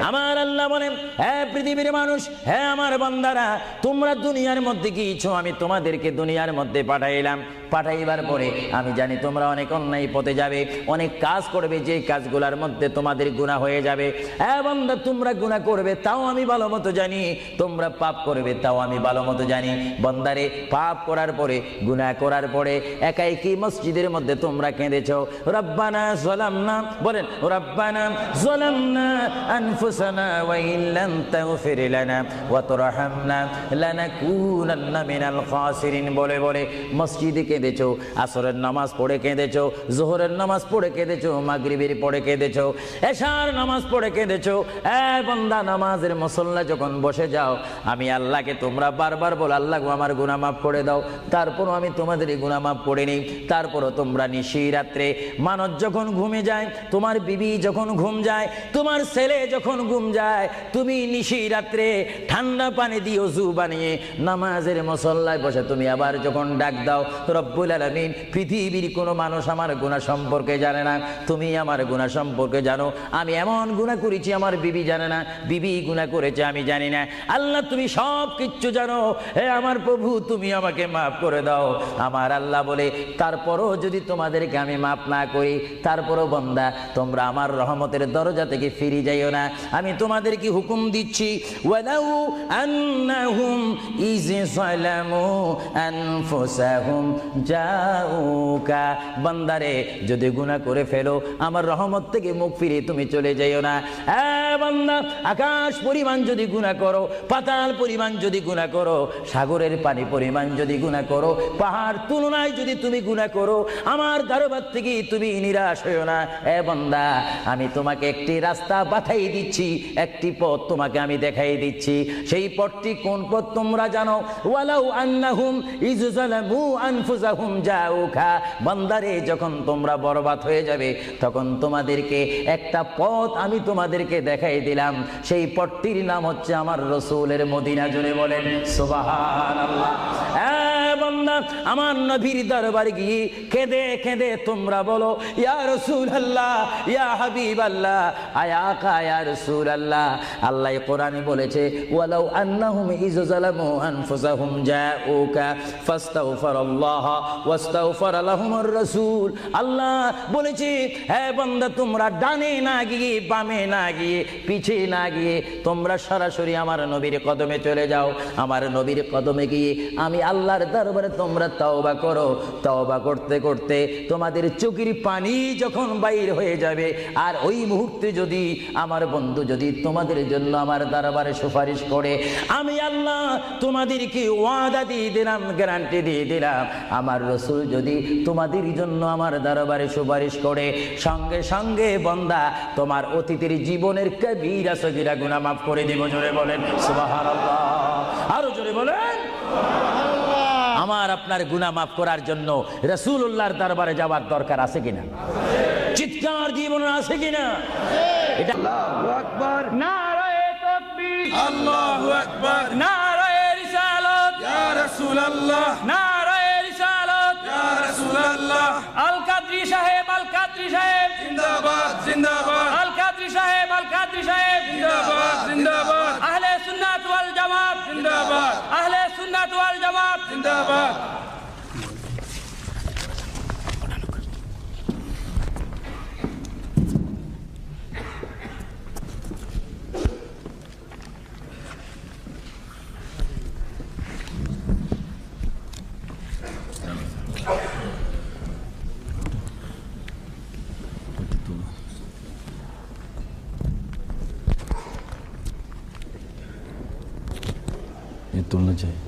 আমার আল্লাহ বলেন, হে পৃথিবীর মানুষ, হে আমার বান্দারা, তোমরা দুনিয়ার মধ্যে গিয়েছো, আমি তোমাদেরকে দুনিয়ার মধ্যে পাঠাইলাম। পাঠাইবার পরে আমি জানি তোমরা অনেক অন্যায় পথে যাবে, অনেক কাজ করবে, যে কাজগুলোর মধ্যে তোমাদের গুনাহ হয়ে যাবে। হে বান্দা, তোমরা গুনাহ করবে তাও আমি ভালো মতো জানি, তোমরা পাপ করবে তাও আমি ভালো মতো জানি। বান্দারে, পাপ করার পরে, গুনাহ করার পরে একাই কি মসজিদের মধ্যে তোমরা কেঁদেছো, রব্বানা যালামনা, বলেন রব্বানা যালামনা আনফুসানা ওয়া ইল্লাম তাগফির লানা ওয়া তারহামনা লানাকুনান্না মিনাল খাসিরিন বলে বলে মসজিদে কেঁদেছো, আসরের নামাজ পড়ে কেঁদেছো, যোহরের নামাজ পড়ে কেঁদেছো, মাগরিবের পড়ে কেঁদেছো, এশার নামাজ পড়ে কেঁদেছো। এ বান্দা, নামাজের মুসল্লা যখন বসে যাও, আমি আল্লাহকে তোমরা বারবার বল, আল্লাহ আমার গুনাহ মাফ করে দাও। তারপরও আমি তোমাদের গুনাহ মাফ করে নিই। তারপরও তোমরা নিশি রাত্রে, মানুষ যখন ঘুমে যায়, তোমার বিবি যখন ঘুম যায়, তোমার ছেলে যখন ঘুম যায়, তুমি নিশি রাত্রে ঠান্ডা পানি দিয়ে ওযু বানিয়ে নামাজের মুসল্লায় বসে তুমি আবার যখন ডাক দাও, রব্বুল আলামিন, পৃথিবীর কোনো মানুষ আমার গুনাহ সম্পর্কে জানে না, তুমি আমার গুনাহ সম্পর্কে জানো। আমি এমন গুনাহ করেছি আমার বিবি জানে না, বিবি গুনাহ করেছে আমি জানি না। আল্লাহ, তুমি সব কিচ্ছু জানো। হে আমার প্রভু, তুমি আমাকে মাফ করে দাও। আমার আল্লাহ বলে, তারপরও যদি তোমাদেরকে আমি মাফ না করি, তারপরও বান্দা, তোমরা আমার রহমতের দরজা থেকে ফিরে যাইও না। আমি তোমাদেরকে হুকুম দিচ্ছি, ওয়ালাউ আন্নাহুম ইয যালামু আনফুসাহুম জাউকা, বান্দারে, যদি গুনাহ করে ফেলো, আমার রহমত থেকে মুখ ফিরে তুমি চলে যাইও না। বান্দা, আকাশ পরিমাণ যদি গুনাহ করো, পাতাল পরিমাণ যদি গুনাহ করো, সাগরের পানি পরিমাণ যদি গুনাহ করো, পাহাড় তুলনায় যদি তুমি গুনাহ করো, আমার দরবার থেকে তুমি নিরাশ হইও না। বান্দা, আমি তোমাকে একটি রাস্তা বাতাই দিচ্ছি, একটি পথ তোমাকে আমি দেখাই দিচ্ছি। সেই পথটি কোন পথ তোমরা জানো? ওয়ালাউ আন্নাহুম ইয যালামু আনফুসাহুম জাউকা, বান্দারে, যখন তোমরা বরবাদ হয়ে যাবে, তখন তোমাদেরকে একটা পথ আমি তোমাদেরকে দেখাই দিলাম। সেই পথটির নাম হচ্ছে আমার রাসূলের মদিনা। জোরে বলেন সুবহানাল্লাহ। বান্দা, আমার নবীর দরবারে গিয়ে কেঁদে কেঁদে তোমরা বলো, ইয়া রাসূলুল্লাহ, ইয়া হাবিবাল্লাহ, আয়াকা ইয়া রাসূলুল্লাহ। আল্লাহ কোরআনে বলেছে, ওয়ালাউ আন্নাহুম ইয যালামু আনফুসাহুম জাউকা ফাস্তাগফিরুল্লাহ ওয়াস্তাগফার লাহুমুর রাসূল। আল্লাহ বলেছে, হে বান্দা, তোমরা ডানে না গিয়ে, বামে না গিয়ে, পিছে না গিয়ে, তোমরা সরাসরি আমার নবীর কদমে চলে যাও। আমার নবীর কদমে গিয়ে আমি আল্লাহর দরবারে তোমরা তওবা করো। তওবা করতে করতে তোমাদের চোখের পানি যখন বাইর হয়ে যাবে, আর ওই মুহূর্তে যদি আমার বন্ধু যদি তোমাদের জন্য আমার দরবারে সুপারিশ করে, আমি আল্লাহ তোমাদেরকে ওয়াদা দিয়ে দিলাম, গ্যারান্টি দিয়ে দিলাম, আমার রাসূল যদি তোমাদের জন্য আমার দরবারে সুপারিশ করে, সঙ্গে সঙ্গে বান্দা, তোমার অতীতের জীবনের কবিরা সগীরা গুনাহ মাফ করে দিব। জোরে বলেন সুবহানাল্লাহ। আরো জোরে বলেন। আমার আপনার গুনাহ মাফ করার জন্য রাসূলুল্লাহর দরবারে যাওয়ার দরকার আছে কিনা? চিৎকার জীবন আছে কিনা? এটা আল্লাহু আকবার, নারায়ে তাকবীর, আল্লাহু আকবার, নারায়ে রিসালাত, ইয়া রাসূলুল্লাহ, নারায়ে রিসালাত, ইয়া রাসূলুল্লাহ। আল কাদরি সাহেব, আল কাদরি সাহেব জিন্দাবাদ, জিন্দাবাদ। আল কাদরি সাহেব, আল কাদরি সাহেব জিন্দাবাদ, জিন্দাবাদ। আহলে সুন্নাত ওয়াল জামাত জিন্দাবাদ, আহলে সুন্নাত ওয়াল জামাত জিন্দাবাদ। तुलना चाहिए।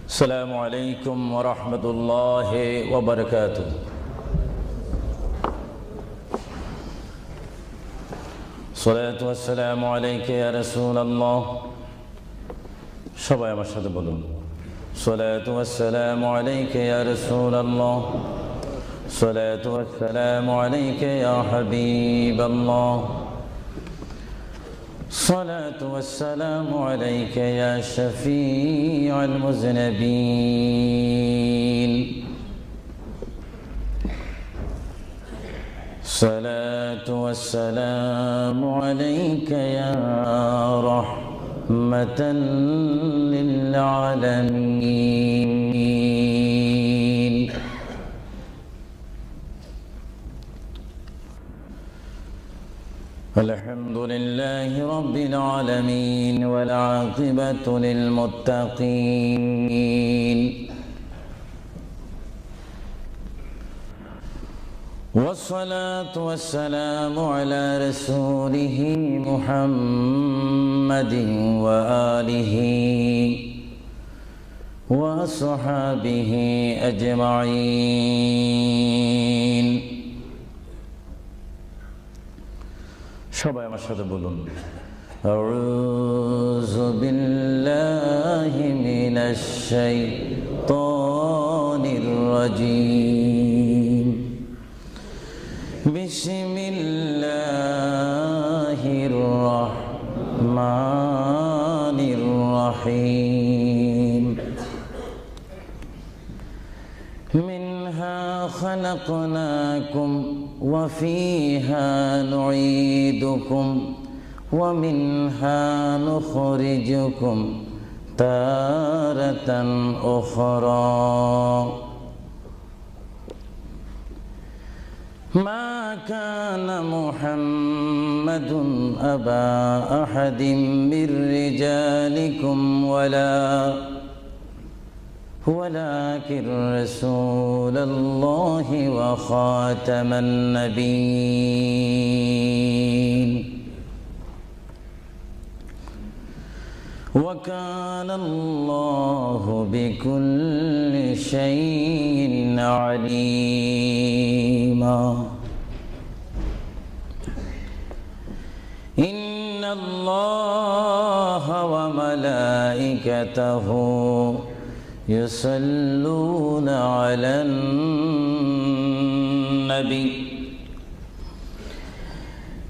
अस्सलामु अलैकुम व रहमतुल्लाहि व बरकातुहू। सलातु वस्सलामु अलैका या रसूलल्लाह। সবাই আমার সাথে বলুন, সলাতু ওয়াসসালামু আলাইকা ইয়া রাসূলুল্লাহ, সলাতু ওয়াসসালামু আলাইকা ইয়া হাবিবাল্লাহ, সলাতু ওয়াসসালামু আলাইকা ইয়া শাফিউল মুযনিবিন। الصلاة والسلام عليك يا رحمة للعالمين الحمد لله رب العالمين والعاقبة للمتقين والصلاة والسلام على رسوله محمد وآله وصحابه أجمعين সবাই আমার সাথে বলুন আউযু বিল্লাহি মিনাশ শাইতানির রাজীম বিসমিল্লাহির রহমানির রহিম মিনহা খালাকনাকুম ওয়া ফিহা নুঈদুকুম ওয়া মিনহা নুখরিজুকুম তারাতান উখরা ما كان محمد أبا أحد من رجالكم ولكن رسول الله وخاتم النبيين وكان الله بكل شيء عليما إن الله وملائكته يصلون على النبي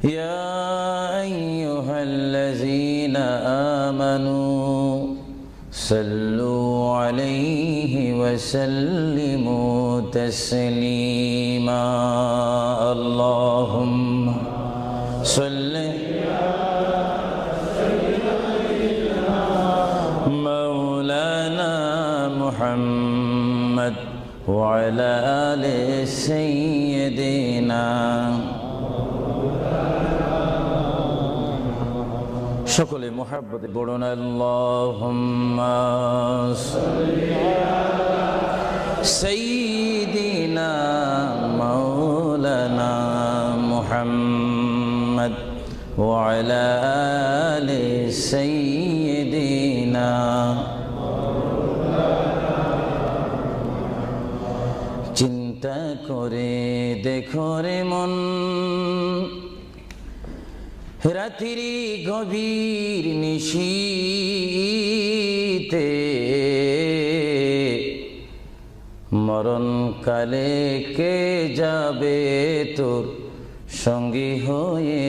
يا أيها الذين آمنوا صلوا عليه وسلموا تسليما اللهم صل مولانا محمد وعلى آل سيدنا সকলে মুহাব্বতে পড়ুন আল্লাহুম্মা সাল্লি আলা সাইয়্যিদিনা মাওলানা মুহাম্মদ ওয়া আলা আলি সাইয়্যিদিনা চিন্তা করে দেখো রে মন রাত্রি গভীর নিশীতে মরণ কালে কে যাবে তোর সঙ্গী হয়ে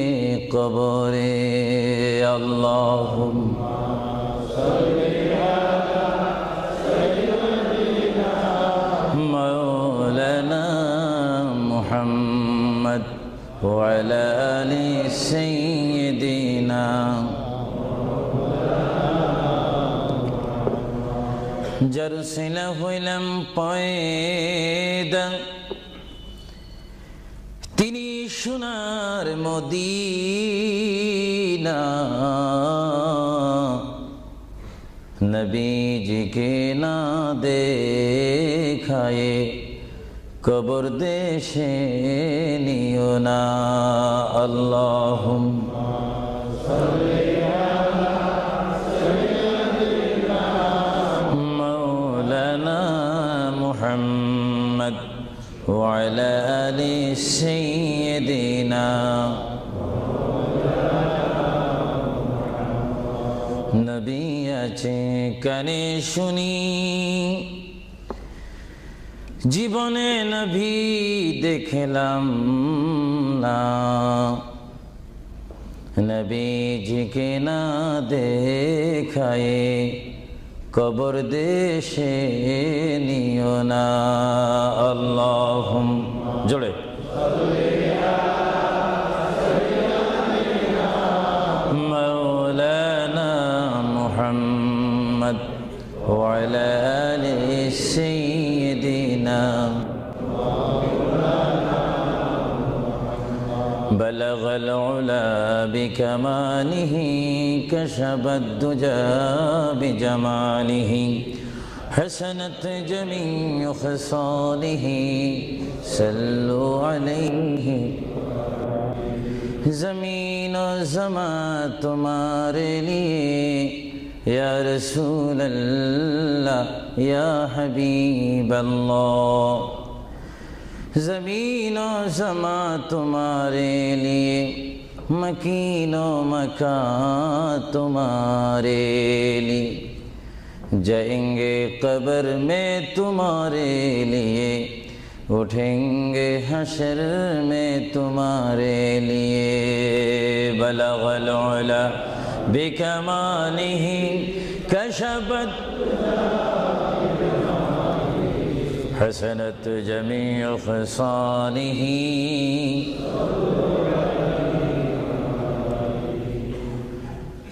কবরে আল্লাহুম্মা সাল্লি আলা সাইয়্যিদিনা মাওলানা মুহাম্মদ وعلى آل سيدنا جرسنا হইলাম পয়দা তিনি সোনার মদিনা নবীজিকে না দেখায়ে কবর দেশে নিও না আল্লাহুম্মা সাল্লি আলা সাইয়্যিদিনা মাওলানা মুহাম্মদ ওয়া আলা আলি সাইয়্যিদিনা নবী আছে কানে শুনি জীবনে নবী দেখলাম না নবীজিকে না দেখায়ে কবর দেশে নিও না আল্লাহুম্মা জোরে سيدنا بلغ العلا بكماله كشف الدجى بجماله حسنت جميع خصاله صلوا عليه زمین و زمان تمہارے لیے یا رسول اللہ یا حبیب اللہ زمین و زمان تمہارے لیے مکین و مکان تمہارے لیے جائیں گے قبر میں تمہارے لیے اٹھیں گے حشر میں تمہارے لیے بلغ العلا بکمالہ کشفت حسنت جمیع خصالہ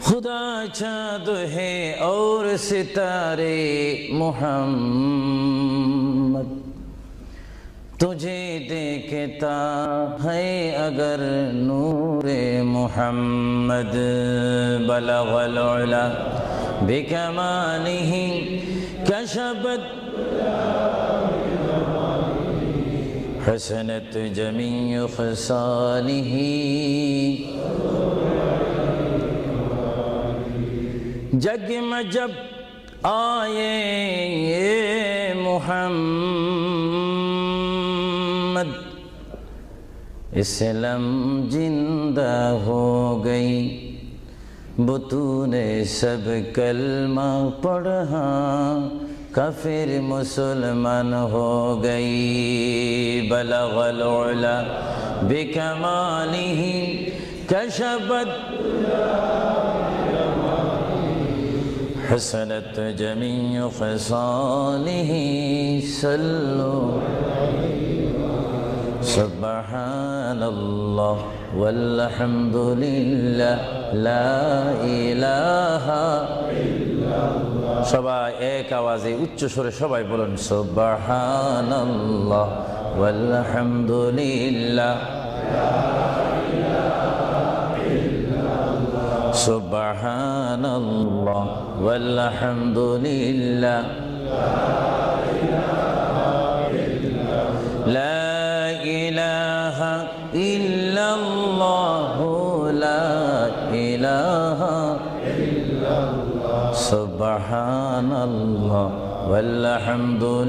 خدا چاند ہے اور ستارے محمد تجھے دیکھتا ہے اگر نور محمد بلغ العلا بکمالہ کشفت حسنت جمیع خصالہ جگ میں جب آئے محمد اسلام زندہ ہو گئی بطون سب کلمہ پڑھا کافر مسلمان ہو گئی بلغ العلا بکمالہ کشفت حسنت جمیع خصالہ صلوا سبحان اللہ والحمد للہ لا الہ সবাই এক আওয়াজে উচ্চ স্বরে সবাই বলুন সুবহানাল্লাহ ওয়ালহামদুলিল্লাহ সুবহানাল্লাহ ওয়ালহামদুলিল্লাহ লা ইলাহা ইল্লাল্লাহ লা ইলাহা সুবহানাল্লাহ ওয়ালহামদুলিল্লাহ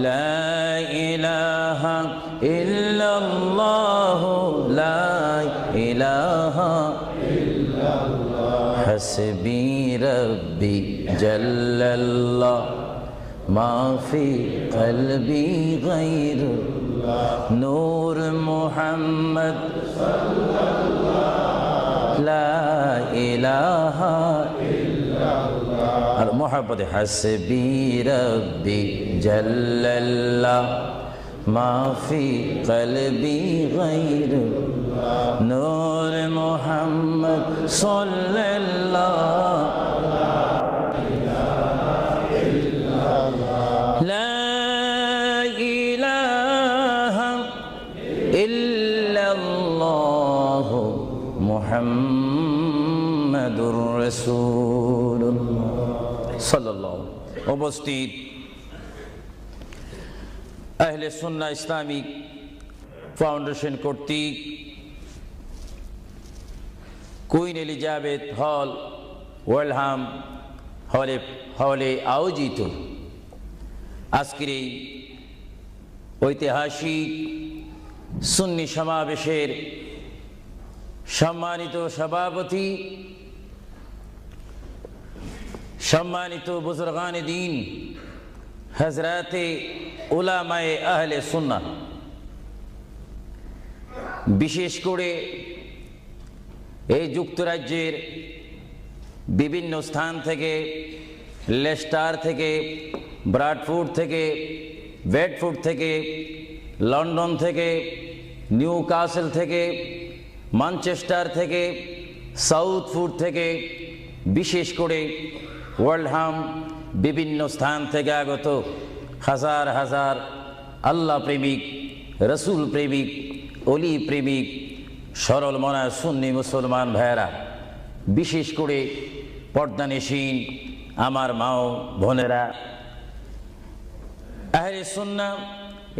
লা ইলাহা ইল্লাল্লাহ লা ইলাহা হাসবি রব্বি জাল্লাল্লাহ মা ফি কলবি গায়রুল্লাহ নূর মুহাম্মদ লা ইলাহা ইল্লাল্লাহ আর মোহাব্বতে হাসবি রব্বি জাল্লাল্লাহ মা ফি কলবি গায়রুল্লাহ নূর মুহাম্মদ সাল্লাল্লাহ লা ইলাহা ইল্লাল্লাহ মুহাম্মাদুর রাসূলুল্লাহ সাল্লাল্লাহু উপস্থিত আহলে সুন্নাহ ইসলামিক ফাউন্ডেশন কর্তৃক কুইন এলিজাবেথ হল ওয়েলহাম হলে আয়োজিত আজকের এই ঐতিহাসিক সুন্নি সমাবেশের সম্মানিত সভাপতি, সম্মানিত বুজুর্গানে দ্বীন, হযরতে উলামায়ে আহলে সুন্নাহ, বিশেষ করে এই যুক্তরাজ্যের বিভিন্ন স্থান থেকে, লেস্টার থেকে, ব্রাডফোর্ড থেকে, বেডফোর্ড থেকে, লন্ডন থেকে, নিউ কাসেল থেকে, ম্যানচেস্টার থেকে, সাউথফোর্ড থেকে, বিশেষ করে ওয়ার্ল্ডহাম বিভিন্ন স্থান থেকে আগত হাজার হাজার আল্লাহ প্রেমিক, রসুল প্রেমিক, অলি প্রেমিক, সরল মনা সুন্নি মুসলমান ভাইয়েরা, বিশেষ করে পর্দানিসীন আমার মাও বোনেরা, আহলে সুন্নাহ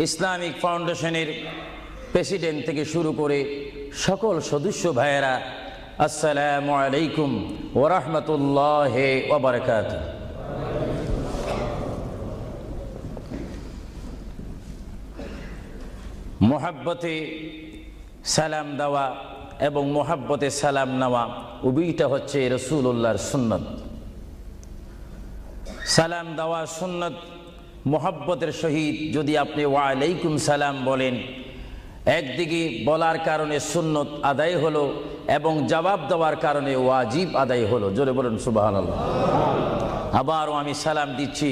ইসলামিক ফাউন্ডেশনের প্রেসিডেন্ট থেকে শুরু করে সকল সদস্য ভাইয়েরা, আসসালামু আলাইকুম ওয়া রাহমাতুল্লাহি ওয়া বারাকাতুহু। মোহাব্বতে সালাম দেওয়া এবং মোহাব্বতে সালাম নেওয়া উভয়টা হচ্ছে রাসূলুল্লাহর সুন্নত। সালাম দেওয়া সুন্নত, মোহাব্বতের সহিত যদি আপনি ওয়া আলাইকুম সালাম বলেন, একদিকে বলার কারণে সুন্নত আদায় হলো এবং জবাব দেওয়ার কারণে ওয়াজিব আদায় হলো। জোরে বলুন সুবহানাল্লাহ। আবারও আমি সালাম দিচ্ছি,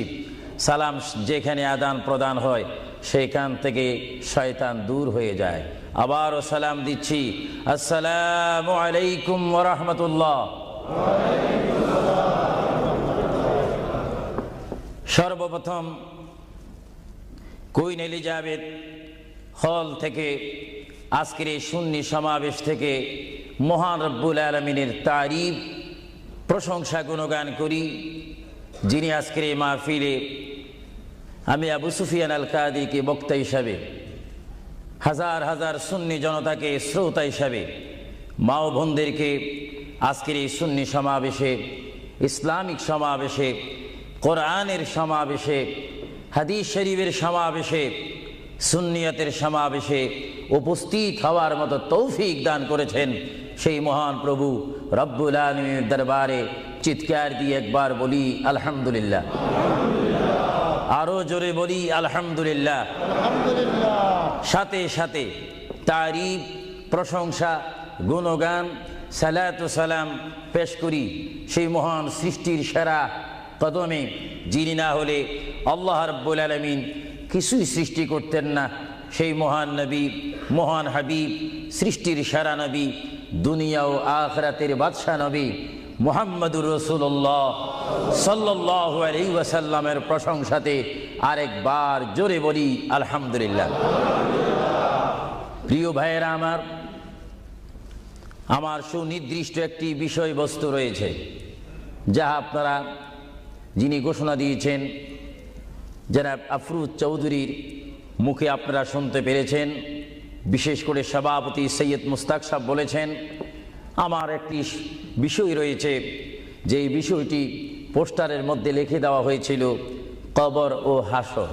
সালাম যেখানে আদান প্রদান হয় সেখান থেকে শয়তান দূর হয়ে যায়। আবারও সালাম দিচ্ছি, আসসালামু আলাইকুম ওয়া রাহমাতুল্লাহ। সর্বপ্রথম কুইন এলিজাবেথ হল থেকে আজকের এই সুন্নি সমাবেশ থেকে মহান রব্বুল আলামিনের তারিফ, প্রশংসা, গুণগান করি, যিনি আজকের এই মাহফিলে আমি আবু সুফিয়ান আল কাদিকে বক্তা হিসাবে, হাজার হাজার সুন্নি জনতাকে শ্রোতা হিসাবে, মা ও বোনদেরকে আজকের এই সুন্নি সমাবেশে, ইসলামিক সমাবেশে, কোরআনের সমাবেশে, হাদিস শরীফের সমাবেশে, সুন্নিয়তের সমাবেশে উপস্থিত হওয়ার মতো তৌফিক দান করেছেন সেই মহান প্রভু রব্বুল আলামিনের দরবারে চিৎকার দিয়ে একবার বলি আলহামদুলিল্লাহ। আরো জোরে বলি আলহামদুলিল্লাহ। সাথে সাথে তারিফ, প্রশংসা, গুণগান, সালাতু সালাম পেশ করি সেই মহান সৃষ্টির সেরা কদমে, যিনি না হলে আল্লাহ রাব্বুল আলামিন কিছুই সৃষ্টি করতেন না, সেই মহান নবী, মহান হাবিব, সৃষ্টির সেরা নবী, দুনিয়া ও আখিরাতের বাদশা নবী মুহাম্মদুর রাসূলুল্লাহ সাল্লাল্লাহু আলাইহি ওয়াসাল্লামের প্রশংসাতে আরেকবার জোরে বলি আলহামদুলিল্লাহ। প্রিয় ভাইয়েরা আমার সুনির্দিষ্ট একটি বিষয়বস্তু রয়েছে, যা আপনারা, যিনি ঘোষণা দিয়েছেন জনাব আফরোজ চৌধুরীর মুখে আপনারা শুনতে পেরেছেন। বিশেষ করে সভাপতি সৈয়দ মুস্তাক সাহেব বলেছেন, আমার একটি বিষয় রয়েছে, যেই বিষয়টি পোস্টারের মধ্যে লিখে দেওয়া হয়েছিল, কবর ও হাসর।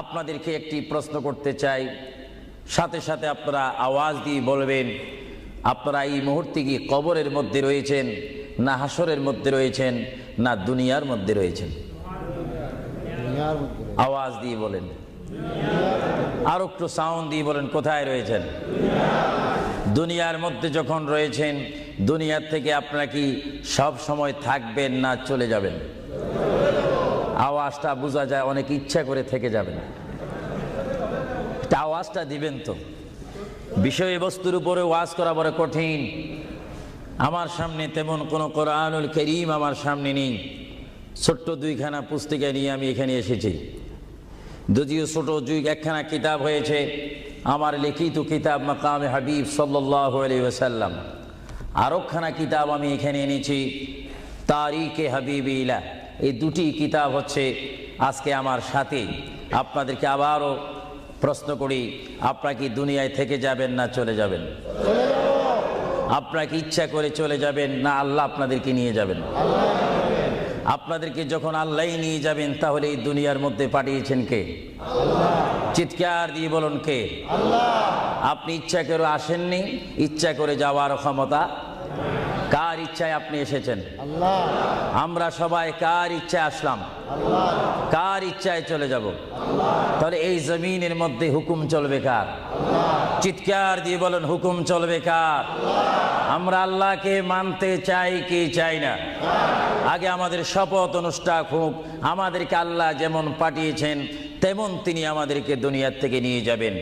আপনাদেরকে একটি প্রশ্ন করতে চাই, সাথে সাথে আপনারা আওয়াজ দিয়ে বলবেন, আপনারা এই মুহূর্তে কি কবরের মধ্যে রয়েছেন, না হাসরের মধ্যে রয়েছেন, না দুনিয়ার মধ্যে রয়েছেন? আওয়াজ দিয়ে বলেন, আর একটু সাউন্ড দিয়ে বলেন, কোথায় রয়েছেন? দুনিয়ার মধ্যে যখন রয়েছেন, দুনিয়ার থেকে আপনারা কি সব সময় থাকবেন না চলে যাবেন? আওয়াজটা বোঝা যায় অনেক ইচ্ছা করে থেকে যাবেন, আওয়াজটা দিবেন তো। বিষয়বস্তুর উপরে ওয়াজ করা বড় কঠিন। আমার সামনে তেমন কোনো কোরআনুল কারীম আমার সামনে নেই, ছোট্ট দুইখানা পুস্তিকা নিয়ে আমি এখানে এসেছি। যদিও ছোট একখানা কিতাব হয়েছে, আমার লিখিত কিতাব মাকামে হাবিব সাল্লাল্লাহু আলাইহি ওয়াসাল্লাম। আরেকখানা কিতাব আমি এখানে এনেছি, তারিকে হাবিবিল্লাহ। এই দুটি কিতাব হচ্ছে আজকে আমার সাথে। আপনাদেরকে আবারও প্রশ্ন করি, আপনারা কি দুনিয়ায় থেকে যাবেন না চলে যাবেন? আপনারা কি ইচ্ছা করে চলে যাবেন, না আল্লাহ আপনাদেরকে নিয়ে যাবেন? আপনাদেরকে যখন আল্লাহ নিয়ে যাবেন, তাহলে এই দুনিয়ার মধ্যে পাঠিয়েছেন কে? চিৎকার দিয়ে বলুন, কে? আপনি ইচ্ছা করে আসেননি, ইচ্ছা করে যাওয়ার ক্ষমতা কার ইচ্ছায় আপনি এসেছেন? আমরা সবাই কার ইচ্ছায় আসলাম? কার ইচ্ছায় চলে যাব? তাহলে এই জমিনের মধ্যে হুকুম চলবে কার? চিৎকার দিয়ে বলেন, হুকুম চলবে কার? আমরা আল্লাহকে মানতে চাই কি চাই না? আগে আমাদের শপথ অনুষ্ঠান হোক, আমাদেরকে আল্লাহ যেমন পাঠিয়েছেন তেমন তিনি আমাদেরকে দুনিয়ার থেকে নিয়ে যাবেন।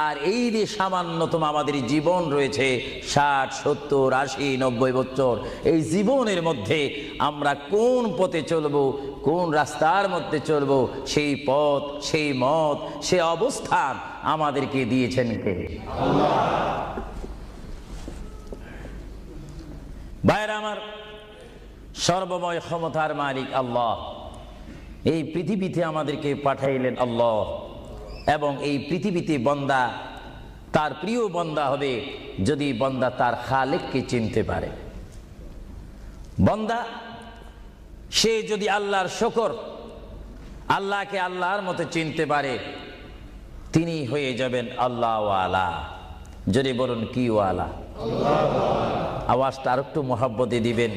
আর এই যে সামান্যতম আমাদের জীবন রয়েছে 60, 70, 80, 90 বছর, এই জীবনের মধ্যে আমরা কোন পথে চলবো, কোন রাস্তার মধ্যে চলবো, সেই পথ, সেই মত, সে অবস্থান আমাদেরকে দিয়েছেন কে? আল্লাহ। ভাইরা আমার, সর্বময় ক্ষমতার মালিক আল্লাহ এই পৃথিবীতে আমাদেরকে পাঠাইলেন আল্লাহ, এবং এই পৃথিবীতে বান্দা তার প্রিয় বান্দা হবে যদি বান্দা তার খালেককে চিনতে পারে। বান্দা সে যদি আল্লাহর শুকর, আল্লাহকে আল্লাহর মতো চিনতে পারে, তিনি হয়ে যাবেন আল্লাহ ওয়ালা। যদি বলুন কি ওয়ালা? আওয়াজটা আর একটু মহব্বতে দিবেন।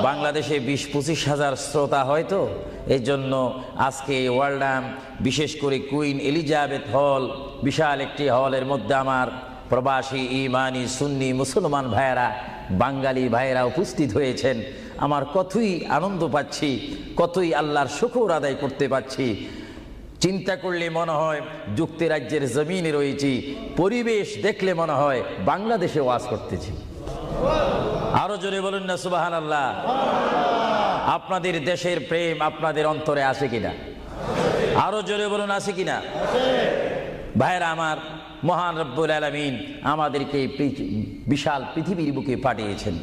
বাংলাদেশে 20-25 হাজার শ্রোতা হয়তো, এই জন্য আজকে ওয়ার্ল্ডাম, বিশেষ করে কুইন এলিজাবেথ হল, বিশাল একটি হলের মধ্যে আমার প্রবাসী ইমানি সুন্নি মুসলমান ভাইয়েরা, বাঙালি ভাইয়েরা উপস্থিত হয়েছেন। আমার কতই আনন্দ পাচ্ছি, কতই আল্লাহর শুকর আদায় করতে পারছি। চিন্তা করলে মনে হয় যুক্তরাজ্যের জমিনে রয়েছি, পরিবেশ দেখলে মনে হয় বাংলাদেশে ওয়াজ করতেছি। আরো জোরে বলুন না সুবহানাল্লাহ। আপনাদের দেশের প্রেম আপনাদের অন্তরে আছে কিনা? আরো জোরে বলুন আছে কিনা? ভাইরা আমার, মহান রব্বুল আলামিন আমাদেরকে বিশাল পৃথিবীর বুকে পাঠিয়েছেন।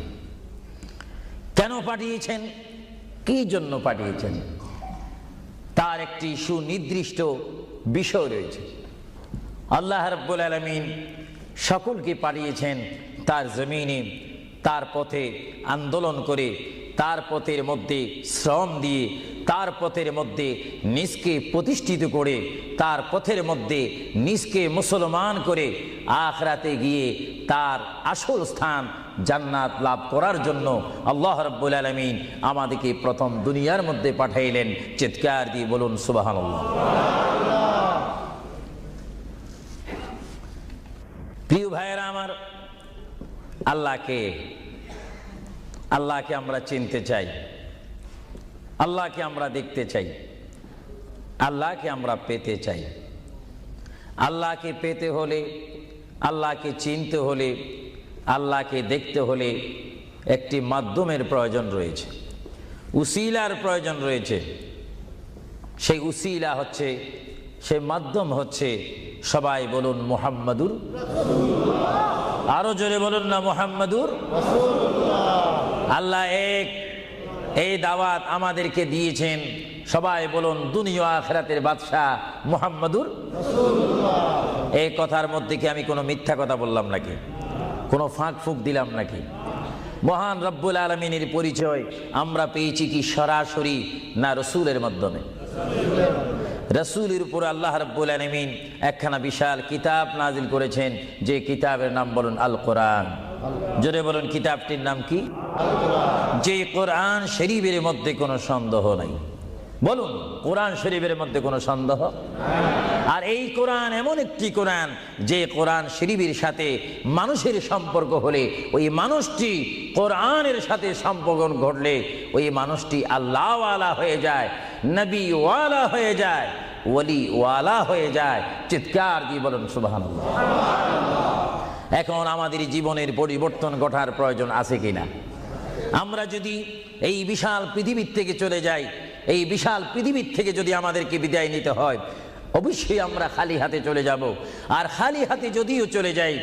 কেন পাঠিয়েছেন? কি জন্য পাঠিয়েছেন? তার একটি সুনির্দিষ্ট বিষয় রয়েছে। আল্লাহ রাব্বুল আলামিন সকলকে পাঠিয়েছেন তার জমিনে, তার পথে আন্দোলন করে, তার পথের মধ্যে শ্রম দিয়ে, তার পথের মধ্যে নিজকে প্রতিষ্ঠিত করে, তার পথের মধ্যে নিজকে মুসলমান করে আখিরাতে গিয়ে তার আসল স্থান জান্নাত লাভ করার জন্য আল্লাহ রাব্বুল আলামিন আমাদেরকে প্রথম দুনিয়ার মধ্যে পাঠাইলেন। চিৎকার দিয়ে বলুন সুবহানাল্লাহ। প্রিয় ভাইয়েরা আমার, আল্লাহকে আমরা চিনতে চাই, আল্লাহকে আমরা দেখতে চাই, আল্লাহকে আমরা পেতে চাই। আল্লাহকে পেতে হলে, আল্লাহকে চিনতে হলে, আল্লাহকে দেখতে হলে একটি মাধ্যমের প্রয়োজন রয়েছে, উসিলার প্রয়োজন রয়েছে। সেই উসিলা হচ্ছে, সেই মাধ্যম হচ্ছে, সবাই বলুন মুহাম্মাদুর রাসূলুল্লাহ। আরো জোরে বলুন না মুহাম্মাদুর রাসূলুল্লাহ। আল্লাহ এক, এই দাওয়াত আমাদেরকে দিয়েছেন। সবাই বলুন দুনিয়া আখিরাতের বাদশাহ মুহাম্মাদুর রাসূলুল্লাহ। এই কথার মধ্যে কি আমি কোনো মিথ্যা কথা বললাম নাকি? কোনো ফাঁক ফুক দিলাম নাকি? মহান রব্বুল আলামিনের পরিচয় আমরা পেয়েছি কি সরাসরি, না রসুলের মাধ্যমে? রসুলের উপর আল্লাহ রাব্বুল আলামিন একখানা বিশাল কিতাব নাজিল করেছেন, যে কিতাবের নাম বলুন আল কোরআন। জোরে বলুন কিতাবটির নাম কি? যে কোরআন শরীফের মধ্যে কোনো সন্দেহ নাই। বলুন কোরআন শরীফের মধ্যে কোনো সন্দেহ? আর এই কোরআন এমন একটি কোরআন, যে কোরআন শরীফের সাথে মানুষের সম্পর্ক হলে, ওই মানুষটি কোরআনের সাথে সম্পর্ক ঘটলে ওই মানুষটি আল্লাহ ওয়ালা হয়ে যায়, নবী ওয়ালা হয়ে যায়, ওলি ওয়ালা হয়ে যায়। চিৎকার দিয়ে বলুন সুবহানাল্লাহ। এখন আমাদের জীবনের পরিবর্তন ঘটার প্রয়োজন আছে কিনা? আমরা যদি এই বিশাল পৃথিবীর থেকে চলে যাই, এই বিশাল পৃথিবীর থেকে যদি আমাদেরকে বিদায় নিতে হয়, অবশ্যই আমরা খালি হাতে চলে যাব। আর খালি হাতে যদিও চলে যাই,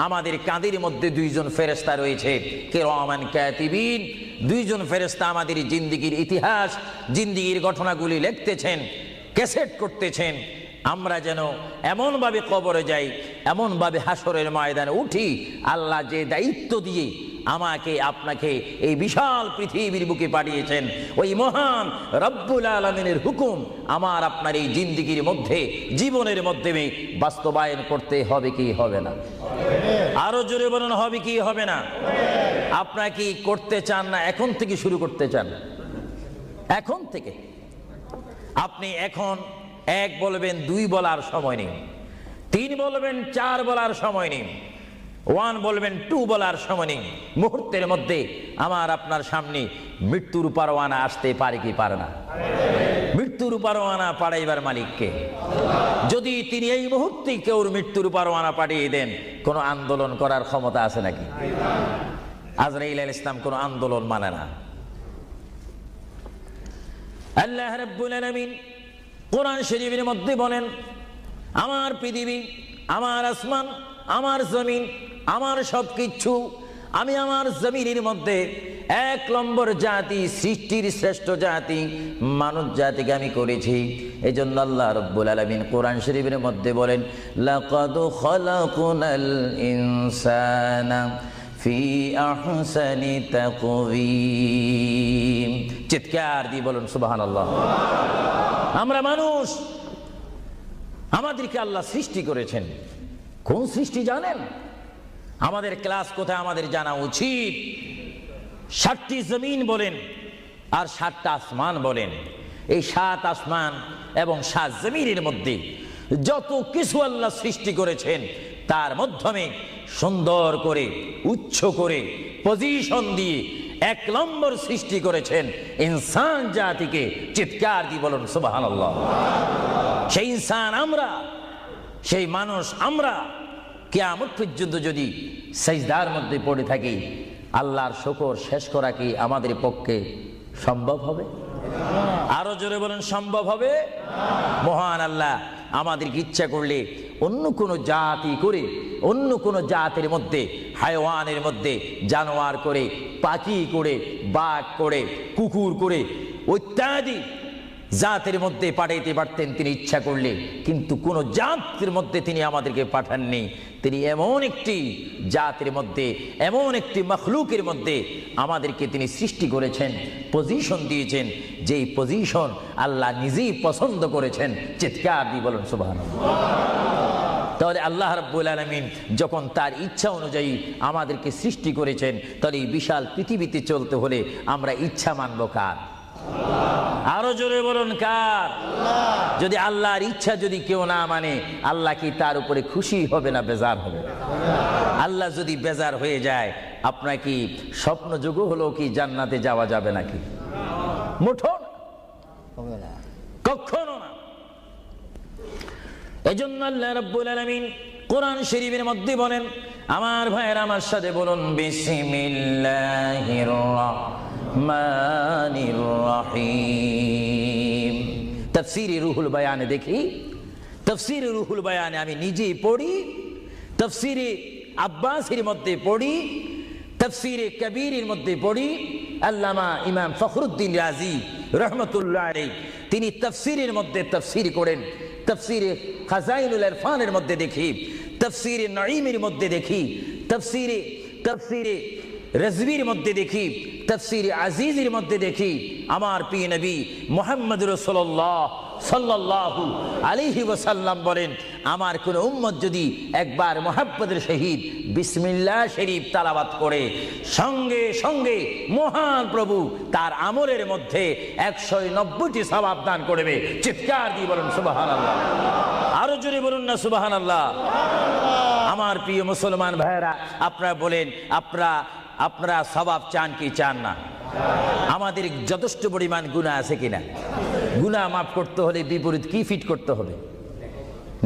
আমাদের কাঁধের মধ্যে দুইজন ফেরেশতা রয়েছে, কিরামান কাতিবিন। দুইজন ফেরেশতা আমাদের জিন্দেগির ইতিহাস, জিন্দেগির ঘটনাগুলি লিখতেছেন, ক্যাসেট করতেছেন। আমরা যেন এমনভাবে কবরে যাই, এমনভাবে হাসরের ময়দানে উঠি, আল্লাহ যে দায়িত্ব দিয়ে আমাকে আপনাকে এই বিশাল পৃথিবীর বুকে পাঠিয়েছেন, ওই মহান রব্বুল আলামিনের হুকুম আমার আপনার এই জিন্দেগির মধ্যে, জীবনের মাধ্যমে বাস্তবায়ন করতে হবে কি হবে না? আরো জোরে বলুন হবে কি হবে না? আপনারা কি করতে চান, না এখন থেকে শুরু করতে চান? এখন থেকে আপনি এখন এক বলবেন, দুই বলার সময় নেই, তিন বলবেন, চার বলার সময় নেই, ওয়ান বলবেন, টু বলার সময় নেই। মুহূর্তের মধ্যে আমার আপনার সামনে মৃত্যুর পরোয়ানা আসতে পারে কি পারে না? মৃত্যুর পরোয়ানা পাঠাইবার মালিককে। যদি তিনি এই মুহূর্তে কেউ মৃত্যুর পরোয়ানা পাঠিয়ে দেন, কোন আন্দোলন করার ক্ষমতা আছে নাকি? আজরাইল আলাইহিস সালাম কোন আন্দোলন মানে না। আল্লাহ রাব্বুল আলামিন কোরআন শরীফের মধ্যে বলেন, আমার পৃথিবী, আমার আসমান, আমার জমিন, আমার সবকিছু, আমি আমার জমিনের মধ্যে এক নম্বর জাতি, সৃষ্টির শ্রেষ্ঠ জাতি মানব জাতিকে আমি করেছি। এই জন্য আল্লাহ রাব্বুল আলামিন কোরআন শরীফের মধ্যে বলেন, লাকাদ খালাকুনাল ইনসানা ফি আহসানি তাকওয়িম। চিৎকার দিয়ে বলুন সুবহানাল্লাহ। আমরা মানুষ, আমাদেরকে আল্লাহ সৃষ্টি করেছেন। কোন সৃষ্টি জানেন? আমাদের ক্লাস কোথায় আমাদের জানা উচিত। 7টি জমিন বলেন আর 7টা আসমান বলেন। এই 7 আসমান এবং 7 জমিনের মধ্যে যত কিছু আল্লাহ সৃষ্টি করেছেন, তার মাধ্যমে সুন্দর করে, উচ্চ করে, পজিশন দিয়ে 1 নম্বর সৃষ্টি করেছেন ইনসান জাতিকে। চিৎকার দিয়ে বলুন সুবহানাল্লাহ। সেই ইনসান আমরা, সেই মানুষ আমরা, কিয়ামত পর্যন্ত যদি সিজদার মধ্যে পড়ে থাকি, আল্লাহর শুকর শেষ করা কি আমাদের পক্ষে সম্ভব হবে? আরো জোরে বলেন, সম্ভব হবে? মহান আল্লাহ আমাদেরকে ইচ্ছা করলে অন্য কোন জাতি করে, অন্য কোন জাতির মধ্যে, হায়াওয়ানের মধ্যে জানোয়ার করে, পাখি করে, বাঘ করে, কুকুর করে, ইত্যাদি জাতের মধ্যে পাঠাইতে পারতেন তিনি ইচ্ছা করলে। কিন্তু কোন জাতির মধ্যে তিনি আমাদেরকে পাঠাননি। তিনি এমন একটি জাতির মধ্যে, এমন একটি মখলুকের মধ্যে আমাদেরকে তিনি সৃষ্টি করেছেন, পজিশন দিয়েছেন, যেই পজিশন আল্লাহ নিজেই পছন্দ করেছেন। চিৎকার দিয়ে বলুন সুবহানাল্লাহ। তাহলে আল্লাহ রাব্বুল আলামিন যখন তার ইচ্ছা অনুযায়ী আমাদেরকে সৃষ্টি করেছেন, তাহলে এই বিশাল পৃথিবীতে চলতে হলে আমরা ইচ্ছা মানব কার? আরো জোরে বলুন কার? যদি আল্লাহর ইচ্ছা যদি কেউ না মানে, আল্লাহ কি তার উপরে খুশি হবে না বেজার হবে? আল্লাহ যদি বেজার হয়ে যায়, আপনার কি স্বপ্ন যুগ হলো কি জান্নাতে যাওয়া যাবে নাকি? মুঠো না, কখনো না। এজন্য আল্লাহ রাব্বুল আলামিন কোরআন শরীফের মধ্যে বলেন, আমার ভাইয়েরা আমার সাথে বলুন, বিসমিল্লাহির রাহমানির রহিম। তাফসীরে রুহুল বায়ানে দেখি, তাফসীরে রুহুল বায়ানে আমি নিজেই পড়ি, তাফসীরে আব্বাসের মধ্যে পড়ি, তাফসীরে কবীরের মধ্যে পড়ি। আল্লামা ইমাম ফখরুদ্দিন রাজি রহমতুল্লাহ আলাইহি তিনি তাফসীরের মধ্যে তাফসীর করেন। তাফসীরে খাজাইনুল ইরফানের মধ্যে দেখি, তাফসীরে নাঈমের মধ্যে দেখি, তাফসীরে রাজবীর মধ্যে দেখি, তাফসীরে আজিজের মধ্যে দেখি। আমার প্রিয় নবী মুহাম্মদ রাসূলুল্লাহ সাল্লাল্লাহু আলাইহি ওয়াসাল্লাম বলেন, আমার কোন উম্মত যদি একবার মুহাব্বতের সহিত বিসমিল্লাহ শরীফ তেলাওয়াত করে, সঙ্গে সঙ্গে মহান প্রভু তার আমলের মধ্যে 190টি সওয়াব দান করবে। চিৎকার দিয়ে বলুন সুবহানাল্লাহ। আরো জোরে বলুন না সুবহানাল্লাহ। আমার প্রিয় মুসলমান ভাইরা, আপনারা বলেন, আপনারা সওয়াব চান কি চান না? আমাদের যথেষ্ট পরিমাণ গুনাহ আছে কিনা? গুনাহ মাফ করতে হলে বিপরীত কি ফিট করতে হবে?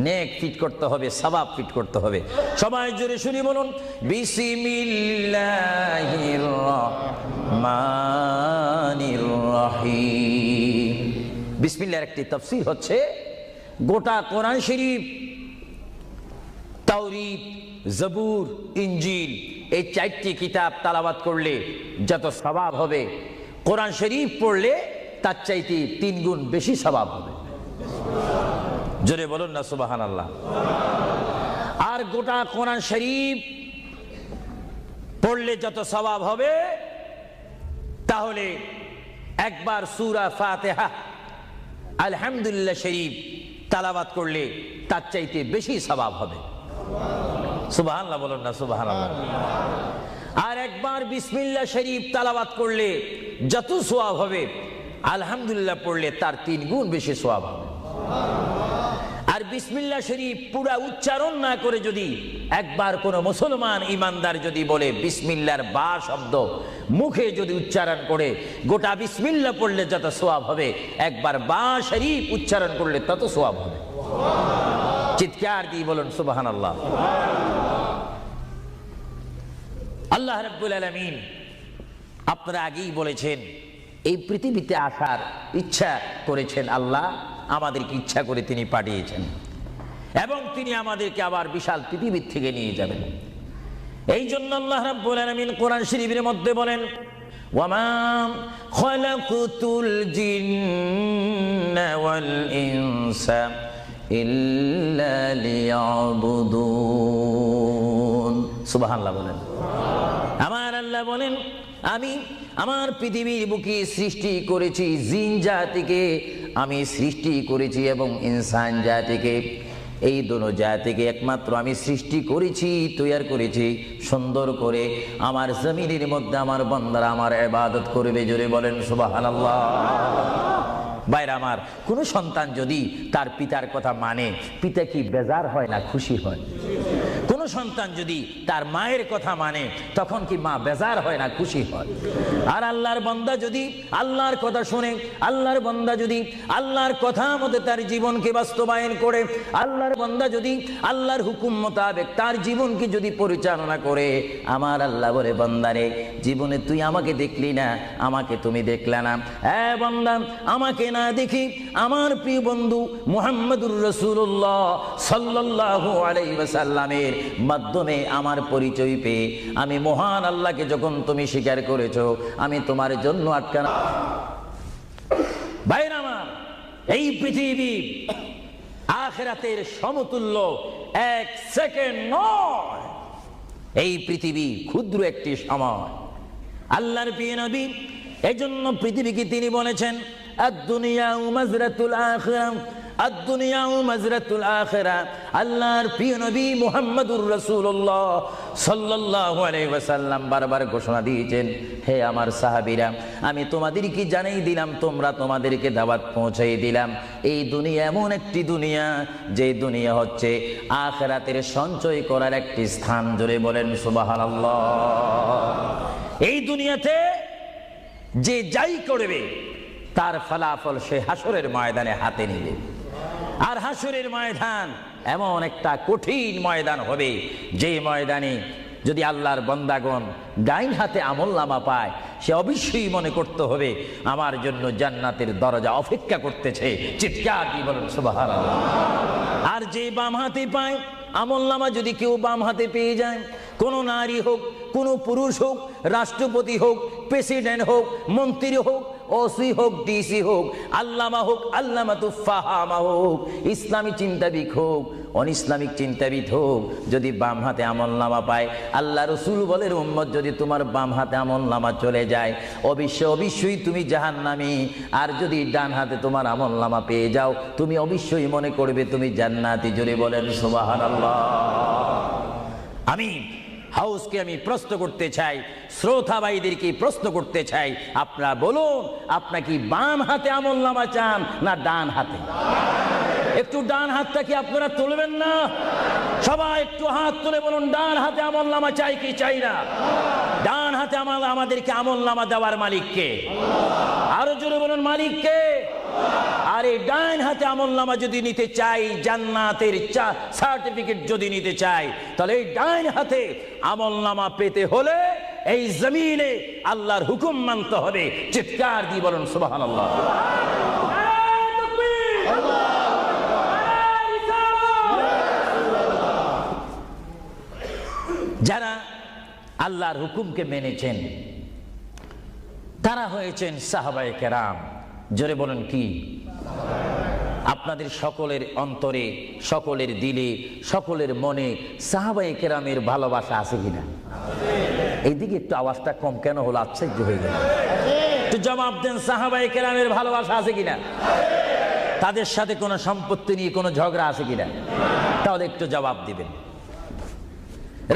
নেক ফিট করতে হবে, সওয়াব ফিট করতে হবে। সবাই জোরে শুনি বলুন, বিসমিল্লাহির রহমানির রহিম। বিসমিল্লাহর একটি তাফসীর হচ্ছে, গোটা কোরআন শরীফ, তাওরীত, জবুর, ইনজিল, এই 4টি কিতাব তেলাওয়াত করলে যত সওয়াব হবে, কোরআন শরীফ পড়লে তার চাইতে 3 গুণ বেশি সওয়াব হবে। জোরে বলুন না সুবহানাল্লাহ। আর গোটা কোরআন শরীফ পড়লে যত সওয়াব হবে, তাহলে একবার সূরা ফাতিহা, আলহামদুলিল্লাহ শরীফ তেলাওয়াত করলে তার চাইতে বেশি সওয়াব হবে। সুবহানাল্লাহ বলুন না সুবহানাল্লাহ। আর একবার বিসমিল্লাহ শরীফ তেলাওয়াত করলে যত সওয়াব হবে, আলহামদুলিল্লাহ পড়লে তার 3 গুণ বেশি সওয়াব হবে। আর আর বিসমিল্লাহ শরীফ পুরা উচ্চারণ না করে যদি একবার কোন মুসলমান ইমানদার যদি বলে বিসমিল্লাহর বা শব্দ মুখে যদি উচ্চারণ করে, গোটা বিসমিল্লাহ পড়লে যত সওয়াব হবে, একবার বা শরীফ উচ্চারণ করলে তত সওয়াব হবে। চিৎকার দিয়ে বলুন সুবহানাল্লাহ। আল্লাহ রাব্বুল আলামিন আপনারা আগেই বলেছেন এই পৃথিবীতে আসার ইচ্ছা করেছেন আল্লাহ, আমাদেরকে ইচ্ছা করে তিনি পাঠিয়েছেন এবং তিনি আমাদেরকে আবার বিশাল পৃথিবীর থেকে নিয়ে যাবেন। এই জন্য আল্লাহ রাব্বুল আলামিন কোরআন শরীফের মধ্যে বলেন, ওয়ামা খালাকুতুল জিন্না ওয়াল ইনসা ইল্লা লিয়াবুদুন। সুবহানাল্লাহ বলেন। আমার আল্লাহ বলেন, আমি আমার পৃথিবীর বুকে সৃষ্টি করেছি জিন জাতিকে, আমি সৃষ্টি করেছি এবং ইনসান জাতিকে। এই দোনো জাতিকে একমাত্র আমি সৃষ্টি করেছি, তৈরি করেছি সুন্দর করে। আমার জমিনের মধ্যে আমার বান্দারা আমার ইবাদত করবে। জোরে বলেন সুবহানাল্লাহ। ভাইরা আমার, কোন সন্তান যদি তার পিতার কথা মানে, পিতা কি বেজার হয় না খুশি হয়? কোন সন্তান যদি তার মায়ের কথা মানে, তখন কি মা বেজার হয় না খুশি হয়? আর আল্লাহর বান্দা যদি আল্লাহর কথা শুনে, আল্লাহর বান্দা যদি আল্লাহর কথা মতো তার জীবনকে বাস্তবায়ন করে, আল্লাহর বান্দা যদি আল্লাহর হুকুম মোতাবেক তার জীবনকে যদি পরিচালনা করে, আমার আল্লাহ বলে, বান্দারে জীবনে তুই আমাকে দেখলি না, আমাকে তুমি দেখলে না। হ্যাঁ বান্দা, আমাকে না দেখি আমার প্রিয় বন্ধু মুহাম্মদুর রাসূলুল্লাহ সাল্লাল্লাহু আলাইহি ওয়াসাল্লামের মাধ্যমে আমার পরিচয় পেয়ে আমি মহান আল্লাহকে যখন তুমি স্বীকার করেছো, আমি তোমার জন্য আটকানা। ভাইরা আমার, এই পৃথিবী আখিরাতের সমতুল্য এক সেকেন্ড নয়। এই পৃথিবী ক্ষুদ্র একটি সময়। আল্লাহর প্রিয় নবী এজন্য পৃথিবীকে তিনি বলেছেন, আদ-দুনিয়া মাজরাতুল আখিরাহ, আদ-দুনিয়া মাজরাতুল আখিরাহ। আল্লাহর প্রিয় নবী মুহাম্মদুর রাসূলুল্লাহ সাল্লাল্লাহু আলাইহি ওয়াসাল্লাম বারবার ঘোষণা দিয়েছেন, হে আমার সাহাবীরা, আমি তোমাদেরকে জানিয়ে দিলাম, তোমরা তোমাদেরকে দাওয়াত পৌঁছাই দিলাম, এই দুনিয়া এমন একটি দুনিয়া, যে দুনিয়া হচ্ছে আখিরাতের সঞ্চয় করার একটি স্থান। জোরে বলেন সুবহানাল্লাহ। এই দুনিয়াতে যে যাই করবে তার ফলাফল সে হাসরের ময়দানে হাতে নিবে। আর হাসরের ময়দান এমন একটা কঠিন ময়দান হবে, যে ময়দানে যদি আল্লাহর বান্দাগণ ডাইন হাতে আমলনামা পায়, সে অবশ্যই মনে করতে হবে আমার জন্য জান্নাতের দরজা অপেক্ষা করতেছে। চিৎকার দিয়ে বলেন সুবহানাল্লাহ। আর যে বাম হাতে পায় আমলনামা, যদি কেউ বাম হাতে পেয়ে যায়, কোন নারী হোক, কোন পুরুষ হোক, রাষ্ট্রপতি হোক, প্রেসিডেন্ট হোক, মন্ত্রী হোক, ওসি হোক, ডিসি হোক, আল্লামা হোক, আল্লামাতুল ফাহামা হোক, ইসলামী চিন্তাবিদ হোক, অনিসলামিক চিন্তাবিদ হোক, যদি বাম হাতে আমলনামা পায়, আল্লাহ রাসূল বলেন, উম্মত যদি তোমার বাম হাতে আমলনামা চলে যায়, অবশ্যই তুমি জাহান্নামী। আর যদি ডান হাতে তোমার আমলনামা পেয়ে যাও, তুমি অবশ্যই মনে করবে তুমি জান্নাতি। জোরে বলেন সুবহানাল্লাহ। আমি হাউসকে আমি প্রশ্ন করতে চাই, শ্রোতা ভাইদেরকে প্রশ্ন করতে চাই, আপনারা বলুন, আপনারা কি বাম হাতে আমলনামা চান না ডান হাতে? একটু ডান হাতটা কি আপনারা তুলবেন না? সবাই একটু হাত তুলে বলুন, ডান হাতে আমলনামা চাই কি চাই না? ডান হাতে আমাদেরকে আমলনামা দেওয়ার মালিককে? আরো জোরে বলুন, মালিককে। আর এই ডান হাতে আমলনামা যদি নিতে চাই, জান্নাতের সার্টিফিকেট যদি নিতে চাই, তাহলে এই ডান হাতে আমলনামা পেতে হলে এই জমিনে আল্লাহর হুকুম মানতে হবে। চিৎকার দিয়ে বলুন সুবহানাল্লাহ। যারা আল্লাহর হুকুমকে মেনেছেন তারা হয়েছেন সাহাবায়ে কেরাম। জোরে বলুন কি? আপনাদের সকলের অন্তরে, সকলের দিলে, সকলের মনে সাহাবায়ে কেরামের ভালোবাসা আছে কিনা? এইদিকে একটু আওয়াজটা কম কেন হলো? আশ্চর্য হয়ে গেল। একটু জবাব দেন, সাহাবায়ে কেরামের ভালোবাসা আছে কিনা? তাদের সাথে কোনো সম্পত্তি নিয়ে কোনো ঝগড়া আছে কিনা? তাহলে একটু জবাব দিবেন।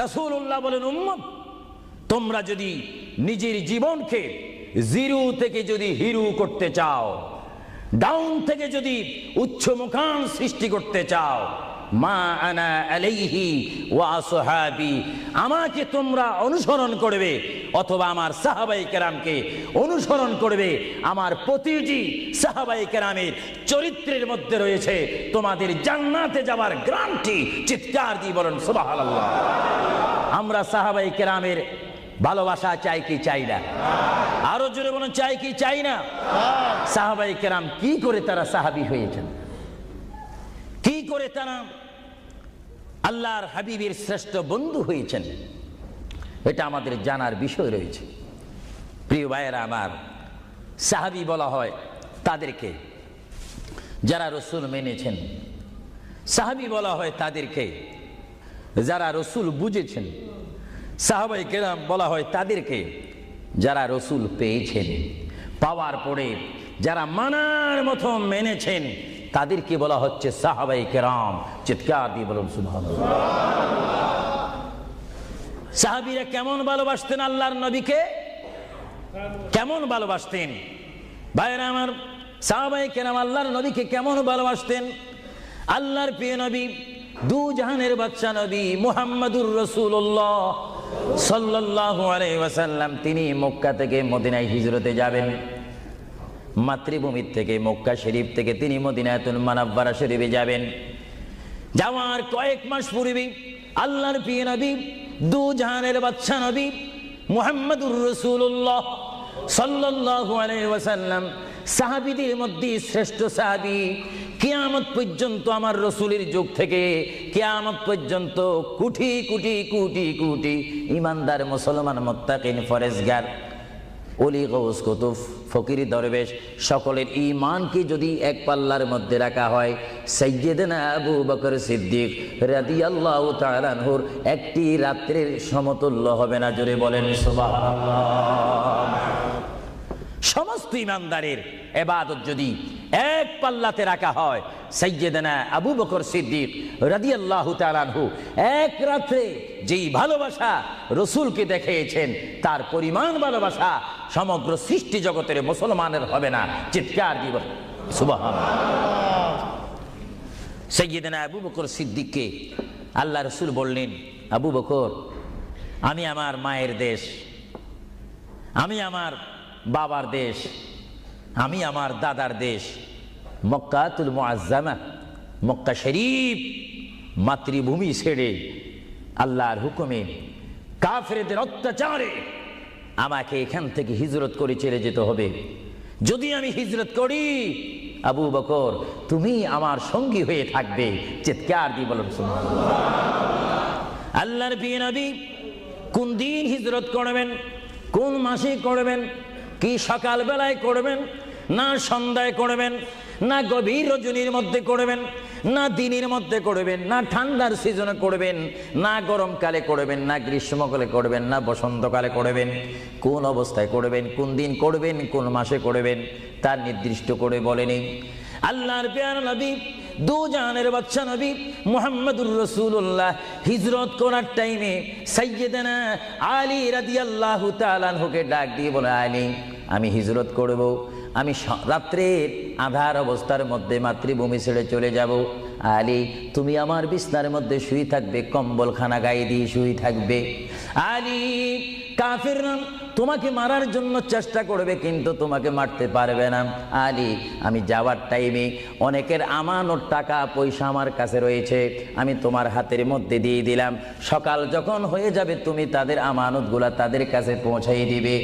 রাসূলুল্লাহ বলেন, উম্মত তোমরা যদি নিজের জীবনকে জিরো থেকে যদি হিরো করতে চাও, ডাউন থেকে যদি উচ্চ মুকাম সৃষ্টি করতে চাও, মা আনা আলাইহি ওয়া আসহাবি, আমাকে তোমরা অনুসরণ করবে অথবা আমার সাহাবায়ে কেরামকে অনুসরণ করবে। আমার প্রতিটি সাহাবায়ে কেরামের চরিত্রের মধ্যে রয়েছে তোমাদের জান্নাতে যাওয়ার গ্যারান্টি। চিৎকার দিয়ে বলেন সুবহানাল্লাহ। আমরা সাহাবায়ে কেরামের ভালোবাসা চাই কি চাই না? আরো জোরে বলুন, চাই কি চাই না? সাহাবায়ে কেরাম কি করে তারা সাহাবী হয়েছেন, কি করে তারা আল্লাহর হাবিবের শ্রেষ্ঠ বন্ধু হয়েছেন, এটা আমাদের জানার বিষয় রয়েছে। প্রিয় ভাইয়েরা আমার, সাহাবী বলা হয় তাদেরকে যারা রসুল মেনেছেন, সাহাবী বলা হয় তাদেরকে যারা রসুল বুঝেছেন, সাহাবায়ে কেরাম বলা হয় তাদেরকে যারা রসুল পেয়েছেন, পাওয়ার পরে যারা মানার মতো মেনেছেন, তাদেরকে বলা হচ্ছে সাহাবায়ে কেরাম। চিৎকার দিয়ে বলুন সুবহানাল্লাহ। সাহাবীরা কেমন ভালোবাসতেন আল্লাহর নবীকে, কেমন ভালোবাসতেন? ভাইরা আমার, সাহাবায়ে কেরাম আল্লাহর নবীকে কেমন ভালোবাসতেন? আল্লাহর প্রিয় নবী, দু জাহানের বাদশা নবী মুহাম্মদুর রাসূলুল্লাহ সাল্লাল্লাহু আলাইহি ওয়াসাল্লাম, তিনি মক্কা থেকে মদিনায় হিজরতে যাবেন। মাতৃভূমির থেকে মক্কা শরীফ থেকে তিনি মদিনাতুল মুনাওয়ারা শরীফে যাবেন। যাওয়ার কয়েক মাস পূর্বে আল্লাহর প্রিয় নবী, দু জাহানের বাদশা নবী মুহাম্মদুর রাসূলুল্লাহ সাল্লাল্লাহু আলাইহি ওয়াসাল্লাম, সাহাবীদের মধ্যে শ্রেষ্ঠ সাহাবী, কিয়ামত পর্যন্ত আমার রসুলের যুগ থেকে কিয়ামত পর্যন্ত কোটি কোটি কোটি কোটি ইমানদার মুসলমান মুত্তাকিন ফরেজগার ওলি গৌস কুতুব ফকির দরবেশ সকলের ঈমানকে যদি এক পাল্লার মধ্যে রাখা হয়, সাইয়্যিদনা আবু বকর সিদ্দিক রাদিয়াল্লাহু তাআলা আনহুর একটি রাত্রির সমতুল্য হবে না। জোরে বলেন সুবহানাল্লাহ। সমস্ত ঈমানদারের ইবাদত যদি এক পাল্লাতে রাখা হয়, সাইয়্যিদনা আবু বকর সিদ্দিক রাদিয়াল্লাহু তাআলা আনহু এক রাত্রে যেই ভালোবাসা রসুলকে দেখিয়েছেন, তার পরিমাণ ভালোবাসা সমগ্র সৃষ্টি জগতের মুসলমানের হবে না। চিৎকার দিব সুবহানাল্লাহ। সাইয়্যিদনা আবু বকর সিদ্দিককে আল্লাহ রসুল বললেন, আবু বকর, আমি আমার মায়ের দেশ, আমি আমার বাবার দেশ, আমি আমার দাদার দেশ মক্কাতুল মুআজ্জামা, মক্কা শরীফ মাতৃভূমি ছেড়ে আল্লাহর হুকুমে কাফেরদের অত্যাচারে আমাকে এখান থেকে হিজরত করে চলে যেতে হবে। যদি আমি হিজরত করি, আবু বকর তুমি আমার সঙ্গী হয়ে থাকবে। চিৎকার দিয়ে বলুন সুবহানাল্লাহ। আল্লাহর প্রিয় নবী কোন দিন হিজরত করবেন, কোন মাসে করবেন, কি সকাল বেলায় করবেন, না সন্ধ্যায় করবেন, না গভীর রজনীর মধ্যে করবেন, না দিনের মধ্যে করবেন, না ঠান্ডার সিজনে করবেন, না গরমকালে করবেন, না গ্রীষ্মকালে করবেন, না বসন্তকালে করবেন, কোন অবস্থায় করবেন, কোন দিন করবেন, কোন মাসে করবেন, তার নির্দিষ্ট করে বলেনি। আল্লাহর প্রিয় নবী, দু জাহানের বাদশা নবী মুহাম্মদুর রাসূলুল্লাহ হিজরত করার টাইমে সাইয়্যিদানা আলী রাদিয়াল্লাহু তাআলা আনহুকে ডাক দিয়ে বলে, আলী, আমি হিজরত করব, আমি রাত্রের আঁধার অবস্থার মধ্যে মাতৃভূমি ছেড়ে চলে যাব। আলী, তুমি আমার বিছনার মধ্যে শুয়ে থাকবে, কম্বলখানা গায়ে দিয়ে শুয়ে থাকবে। আলী, কাফেররা তোমাকে মারার জন্য চেষ্টা করবে, কিন্তু তোমাকে মারতে পারবে না। আলী, আমি যাওয়ার টাইমে অনেকের আমানত টাকা পয়সা আমার কাছে রয়েছে, আমি তোমার হাতের মধ্যে দিয়ে দিলাম। সকাল যখন হয়ে যাবে তুমি তাদের আমানতগুলা তাদের কাছে পৌঁছাই দিবে।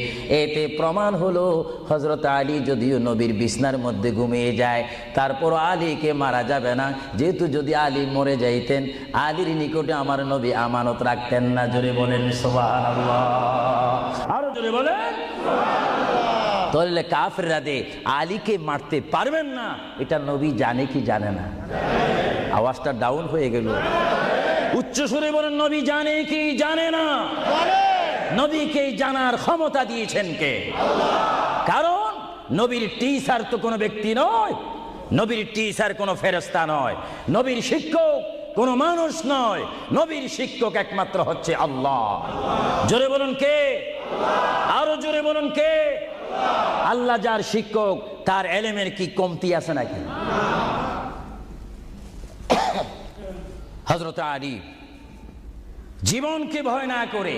এতে প্রমাণ হলো হযরত আলী যদিও নবীর বিছনার মধ্যে ঘুমিয়ে যায়, তারপর আলীকে মারা যাবে না, যেহেতু যদি আলী মরে যাইতেন আলীর নিকটে আমার নবী আমানত রাখতেন না। জোরে বলেন সুবহানাল্লাহ। আরো জোরে বলেন সুবহানাল্লাহ। তাহলে কাফেররা আলীকে মারতে পারবেন না, এটা নবী জানে কি জানে না? আওয়াজটা ডাউন হয়ে গেল, উচ্চ সুরে বলেন, নবী জানে কি জানে না? নবীকে জানার ক্ষমতা দিয়েছেন কে? কারণ নবীর টিচার তো কোনো ব্যক্তি নয়, নবীর টিচার কোনো ফেরেশতা নয়, নবীর শিক্ষক কোনো মানুষ নয়, নবীর শিক্ষক একমাত্র হচ্ছে আল্লাহ। জোরে বলুন কে? আরো জোরে বলুন কে? আল্লাহ যার শিক্ষক, তার এলেমের কি কমতি আছে নাকি? হযরত আলী জীবনকে ভয় না করে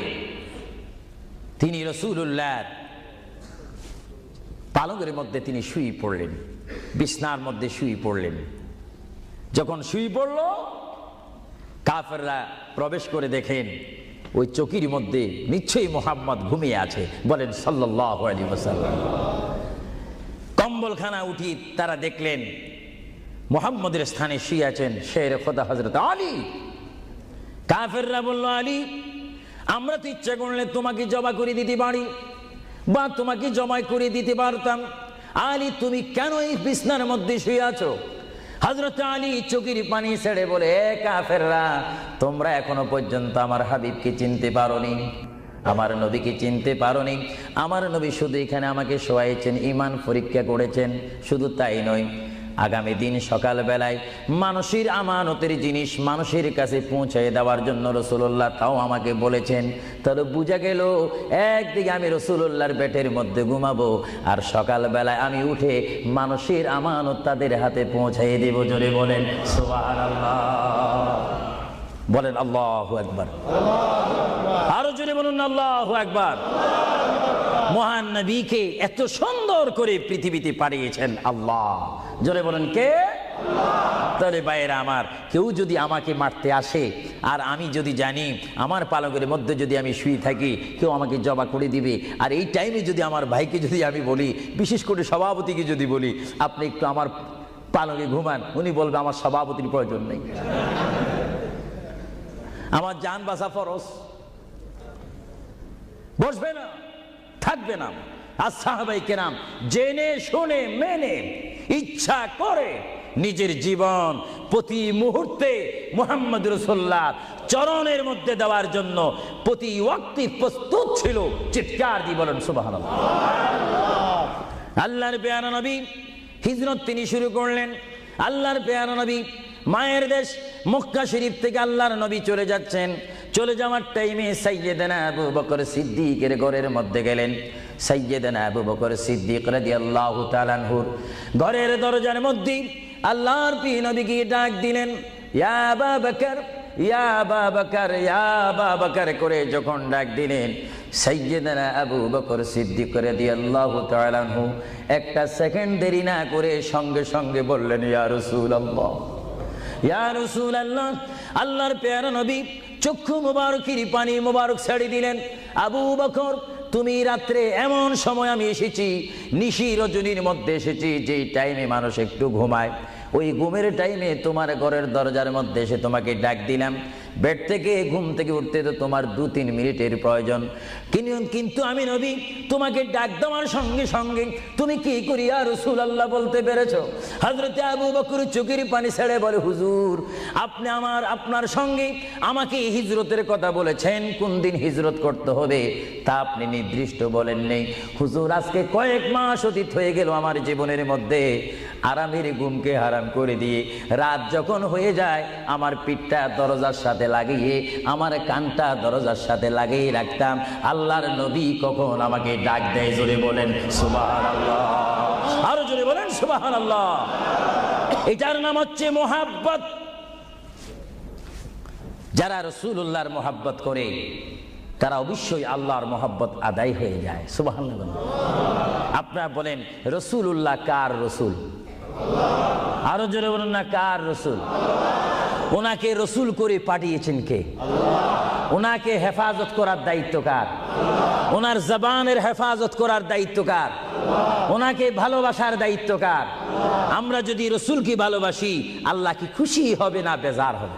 তিনি রাসূলুল্লাহর পালঙ্কের মধ্যে তিনি শুয়ে পড়লেন, বিছনার মধ্যে শুয়ে পড়লেন। যখন শুয়ে পড়ল, কাফেররা প্রবেশ করে দেখেন ওই চৌকির মধ্যে নিশ্চয়ই মুহাম্মদ ঘুমিয়ে আছে। বলেন সাল্লাল্লাহু আলাইহি ওয়াসাল্লাম। কম্বলখানা উঠি তারা দেখলেন মুহাম্মদের স্থানে শুয়ে আছেন শের খোদা হযরত আলী। কাফেররা বলল, আলী, আমরা তো ইচ্ছা করলে তোমাকে জবা করে দিতে পারি বা তোমাকে জমায় করে দিতে পারতাম। আলী, তুমি কেন এই বিছনার মধ্যে শুয়ে আছো? হযরত আলী চোখের পানি ছেড়ে বলে, কাফেররা, তোমরা এখনো পর্যন্ত আমার হাবিবকে চিনতে পারোনি, আমার নবীকে চিনতে পারোনি। আমার নবী শুধু এখানে আমাকে শোয়াইছেন, ঈমান পরীক্ষা করেছেন। শুধু তাই নয়, আগামী দিন সকাল বেলায় মানুষের আমানতের জিনিস মানুষের কাছে পৌঁছে দেওয়ার জন্য রাসূলুল্লাহ তাও আমাকে বলেছেন। তাহলে বোঝা গেল, একদিকে আমি রাসূলুল্লাহর পেটের মধ্যে ঘুমাবো, আর সকাল বেলায় আমি উঠে মানুষের আমানত তাদের হাতে পৌঁছাই দেব। জোরে বলেন সুবহানাল্লাহ। বলেন আল্লাহু আকবার। আরো জোরে বলুন আল্লাহু আকবার। মহান নবীকে এত সুন্দর করে পৃথিবীতে পাঠিয়েছেন আল্লাহ। জোরে বলেন কে? তাহলে ভাইয়েরা আমার, কেউ যদি আমাকে মারতে আসে আর আমি যদি জানি আমার পালকের মধ্যে যদি আমি শুয়ে থাকি, কেউ আমাকে জবা করে দিবে, আর এই টাইমে যদি আমার ভাইকে যদি আমি বলি, বিশেষ করে সভাপতিকে যদি বলি, আপনি একটু আমার পালকে ঘুমান, উনি বলবে আমার সভাপতির প্রয়োজন নেই, আমার জান বাঁচা ফরজ, বসবে না, থাকবে না। আর সাহাবায়ে কেরাম জেনে শুনে মেনে ইচ্ছা করে নিজের জীবন প্রতি মুহূর্তে মুহাম্মদ রাসূলুল্লাহ চরণের মধ্যে দেওয়ার জন্য প্রতি ওয়াক্তে প্রস্তুত ছিল। চিৎকার দিয়ে বলেন সুবহানাল্লাহ। আল্লাহর পেয়ারা নবী হিজরত তিনি শুরু করলেন। আল্লাহর পেয়ারা নবী মায়ের দেশ মক্কা শরীফ থেকে আল্লাহর নবী চলে যাচ্ছেন। চলে যাওয়ার টাইমে সাইয়্যিদানা আবু বকর সিদ্দিকের ঘরের মধ্যে গেলেন। সাইয়্যিদানা আবু বকর সিদ্দিক রাদিয়াল্লাহু তাআলা আনহুর ঘরের দরজার মধ্যে আল্লাহর প্রিয় নবীকে ডাক দিলেন, ইয়া আবু বকর, ইয়া আবু বকর, ইয়া আবু বকর করে যখন ডাক দিলেন, সাইয়্যিদানা আবু বকর সিদ্দিক রাদিয়াল্লাহু তাআলা আনহু একটা সেকেন্ড দেরি না করে সঙ্গে সঙ্গে বললেন, ইয়া রাসূলুল্লাহ, ইয়া রাসূলুল্লাহ। আল্লাহর প্যারা নবী চক্ষু মুবারকের পানি মুবারক ছেড়ে দিলেন, আবু বকর, তুমি রাত্রে এমন সময় আমি এসেছি, নিশি রজনীর মধ্যে এসেছি, যেই টাইমে মানুষ একটু ঘুমায়, ওই ঘুমের টাইমে তোমার ঘরের দরজার মধ্যে এসে তোমাকে ডাক দিলাম। বেড থেকে ঘুম থেকে উঠতে তো তোমার 2-3 মিনিটের প্রয়োজন, কিন্তু আমি নবী তোমাকে ডাক দেওয়ার সঙ্গে সঙ্গে তুমি কি করি ইয়া রাসূলুল্লাহ বলতে পেরেছো? হযরত আবু বকর চোখের পানি ছেড়ে বলে, হুজুর, আপনি আপনার সঙ্গে আমাকে হিজরতের কথা বলেছেন, কোন দিন হিজরত করতে হবে তা আপনি নির্দিষ্ট বলেন নেই। হুজুর, আজকে কয়েক মাস অতীত হয়ে গেল আমার জীবনের মধ্যে আরামের ঘুমকে হারাম করে দিয়ে রাত যখন হয়ে যায় আমার পিঠটা দরজার সাথে লাগিয়ে আমার কানটা দরজার সাথে লাগিয়ে রাখতাম। আল্লাহর নবী কখন আমাকে ডাক দেয়, জোরে বলেন সুবহানাল্লাহ। আরো জোরে বলেন সুবহানাল্লাহ। এটার নাম হচ্ছে মোহাব্বত। যারা রাসূলুল্লাহর মোহাব্বত করে তারা অবশ্যই আল্লাহর মোহাব্বত আদায় হয়ে যায়। সুবহানাল্লাহ। আপনারা বলেন রাসূলুল্লাহ কার রাসূল? আরো জোরে বলুন না, কার রাসূল? ওনাকে রাসূল করে পাঠিয়েছেন কে? ওনাকে হেফাজত করার দায়িত্ব কার? ওনার জবানের হেফাজত করার দায়িত্ব কার? ওনাকে ভালোবাসার দায়িত্ব কার? আমরা যদি রাসূলকে ভালোবাসি, আল্লাহ কি খুশি হবে না বেজার হবে?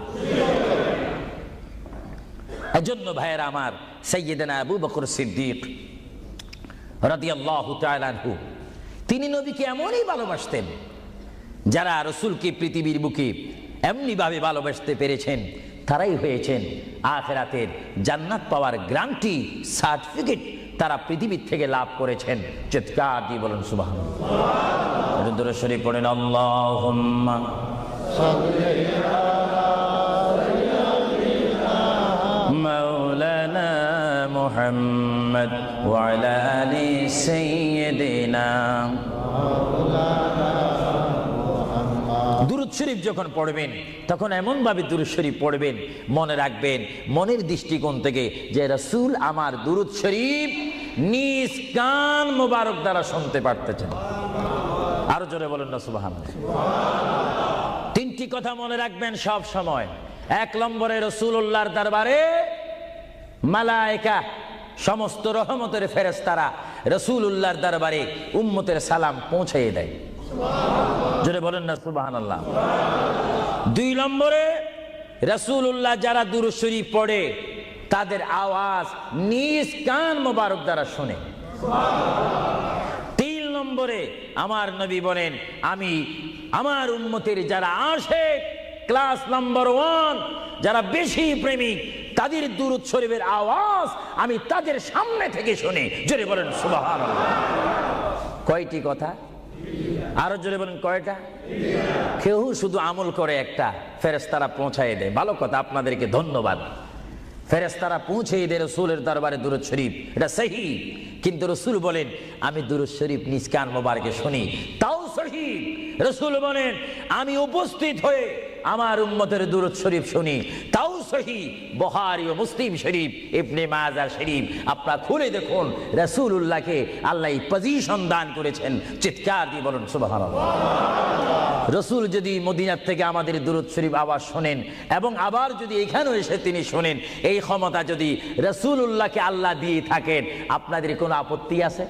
এজন্য ভাইয়েরা আমার, সাইয়্যিদানা আবু বকর সিদ্দিক রাদিয়াল্লাহু তাআলা আনহু তিনি নবীকে এমনই ভালোবাসতেন, যারা রাসূলকে পৃথিবীর বুকে এমনি ভাবে ভালোবাসতে পেরেছেন তারাই হয়েছেন আখিরাতের জান্নাত পাওয়ার গ্যারান্টি সার্টিফিকেট তারা পৃথিবীর থেকে লাভ করেছেন। চিৎকার দিয়ে বলেন সুবহানাল্লাহ। দরুদ শরীফ পড়েন, আল্লাহুম্মা সাল্লি আলা মাওলানা মুহাম্মদ ওয়া আলা আলি সাইয়্যিদিনা। দুরূদ শরীফ যখন পড়বেন তখন এমন ভাবে দুরূদ শরীফ পড়বেন, মনে রাখবেন মনের দৃষ্টিকোণ থেকে যে রাসূল আমার দুরূদ শরীফ নিজ কান মোবারক দ্বারা শুনতে পারতেছেন। আরো জোরে বলেন না সুবহানাল্লাহ। তিনটি কথা মনে রাখবেন সব সময়। এক নম্বরে রাসূলুল্লাহর দরবারে মালায়েকা সমস্ত রহমতের ফেরেশতারা রাসূলুল্লাহর দরবারে উম্মতের সালাম পৌঁছিয়ে দেয়। জোরে বলেন না সুবহানাল্লাহ। দুই নম্বরে রাসূলুল্লাহ যারা দুরূদ শরীফ পড়ে তাদের আওয়াজ নিজ কান মোবারক দ্বারা শুনে। তিন নম্বরে আমার নবী বলেন আমি আমার উম্মতের যারা আশিক ক্লাস নাম্বার 1 যারা বেশি প্রেমিক তাদের দুরূদ শরীফের আওয়াজ আমি তাদের সামনে থেকে শুনি। জোরে বলেন সুবহানাল্লাহ। কয়টি কথা? আরো জোরে বলেন কয়টা? কেউ শুধু আমল করে একটা, ফেরেশতারা পৌঁছায় দেয়। ভালো কথা, আপনাদেরকে ধন্যবাদ। ফেরেশতারা পৌঁছেই দেয় রাসূলের দরবারে দুরূদ শরীফ, এটা সহিহ। কিন্তু রাসূল বলেন আমি দুরূদ শরীফ নিজ কান মোবারকে শুনি, তাও সহিহ। রাসূল বলেন আমি উপস্থিত হয়ে আমার উম্মতের দুরূদ শরীফ শুনি, তাও সহিহ। বুখারী ও মুসলিম শরীফ, ইবনে মাজাহ শরীফ আপনারা খুলে দেখুন। রাসূলুল্লাহকে আল্লাহ পজিশন দান করেছেন। চিৎকার দিয়ে বলুন সুবহানাল্লাহ। রাসূল যদি মদিনার থেকে আমাদের দুরূদ শরীফ আওয়াজ শোনেন এবং আবার যদি এখানেও এসে তিনি শোনেন, এই ক্ষমতা যদি রাসূলুল্লাহকে আল্লাহ দিয়ে থাকেন, আপনাদের কোনো আপত্তি আছে?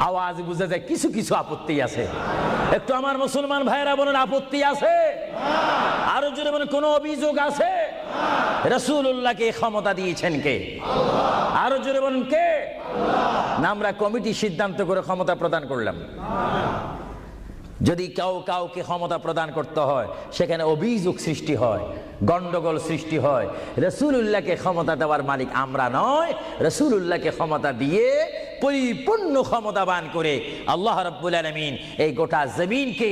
আওয়াজ বুঝা যায় কিছু কিছু আপত্তি আছে। একটু আমার মুসলমান ভাইরা বলেন আপত্তি আছে? আরো জোরে বলেন কোনো অভিযোগ আছে? রাসূলুল্লাহকে ক্ষমতা দিয়েছেন কে? আরো জোরে বলেন কে? না আমরা কমিটি সিদ্ধান্ত করে ক্ষমতা প্রদান করলাম? যদি কাউকে ক্ষমতা প্রদান করতে হয় সেখানে অভিযোগ সৃষ্টি হয়, গন্ডগোল সৃষ্টি হয়। রাসূলুল্লাহকে ক্ষমতা দেওয়ার মালিক আমরা নয়। রাসূলুল্লাহকে ক্ষমতা দিয়ে পরিপূর্ণ ক্ষমতাবান করে আল্লাহ রাব্বুল আলামিন এই গোটা জমিনকে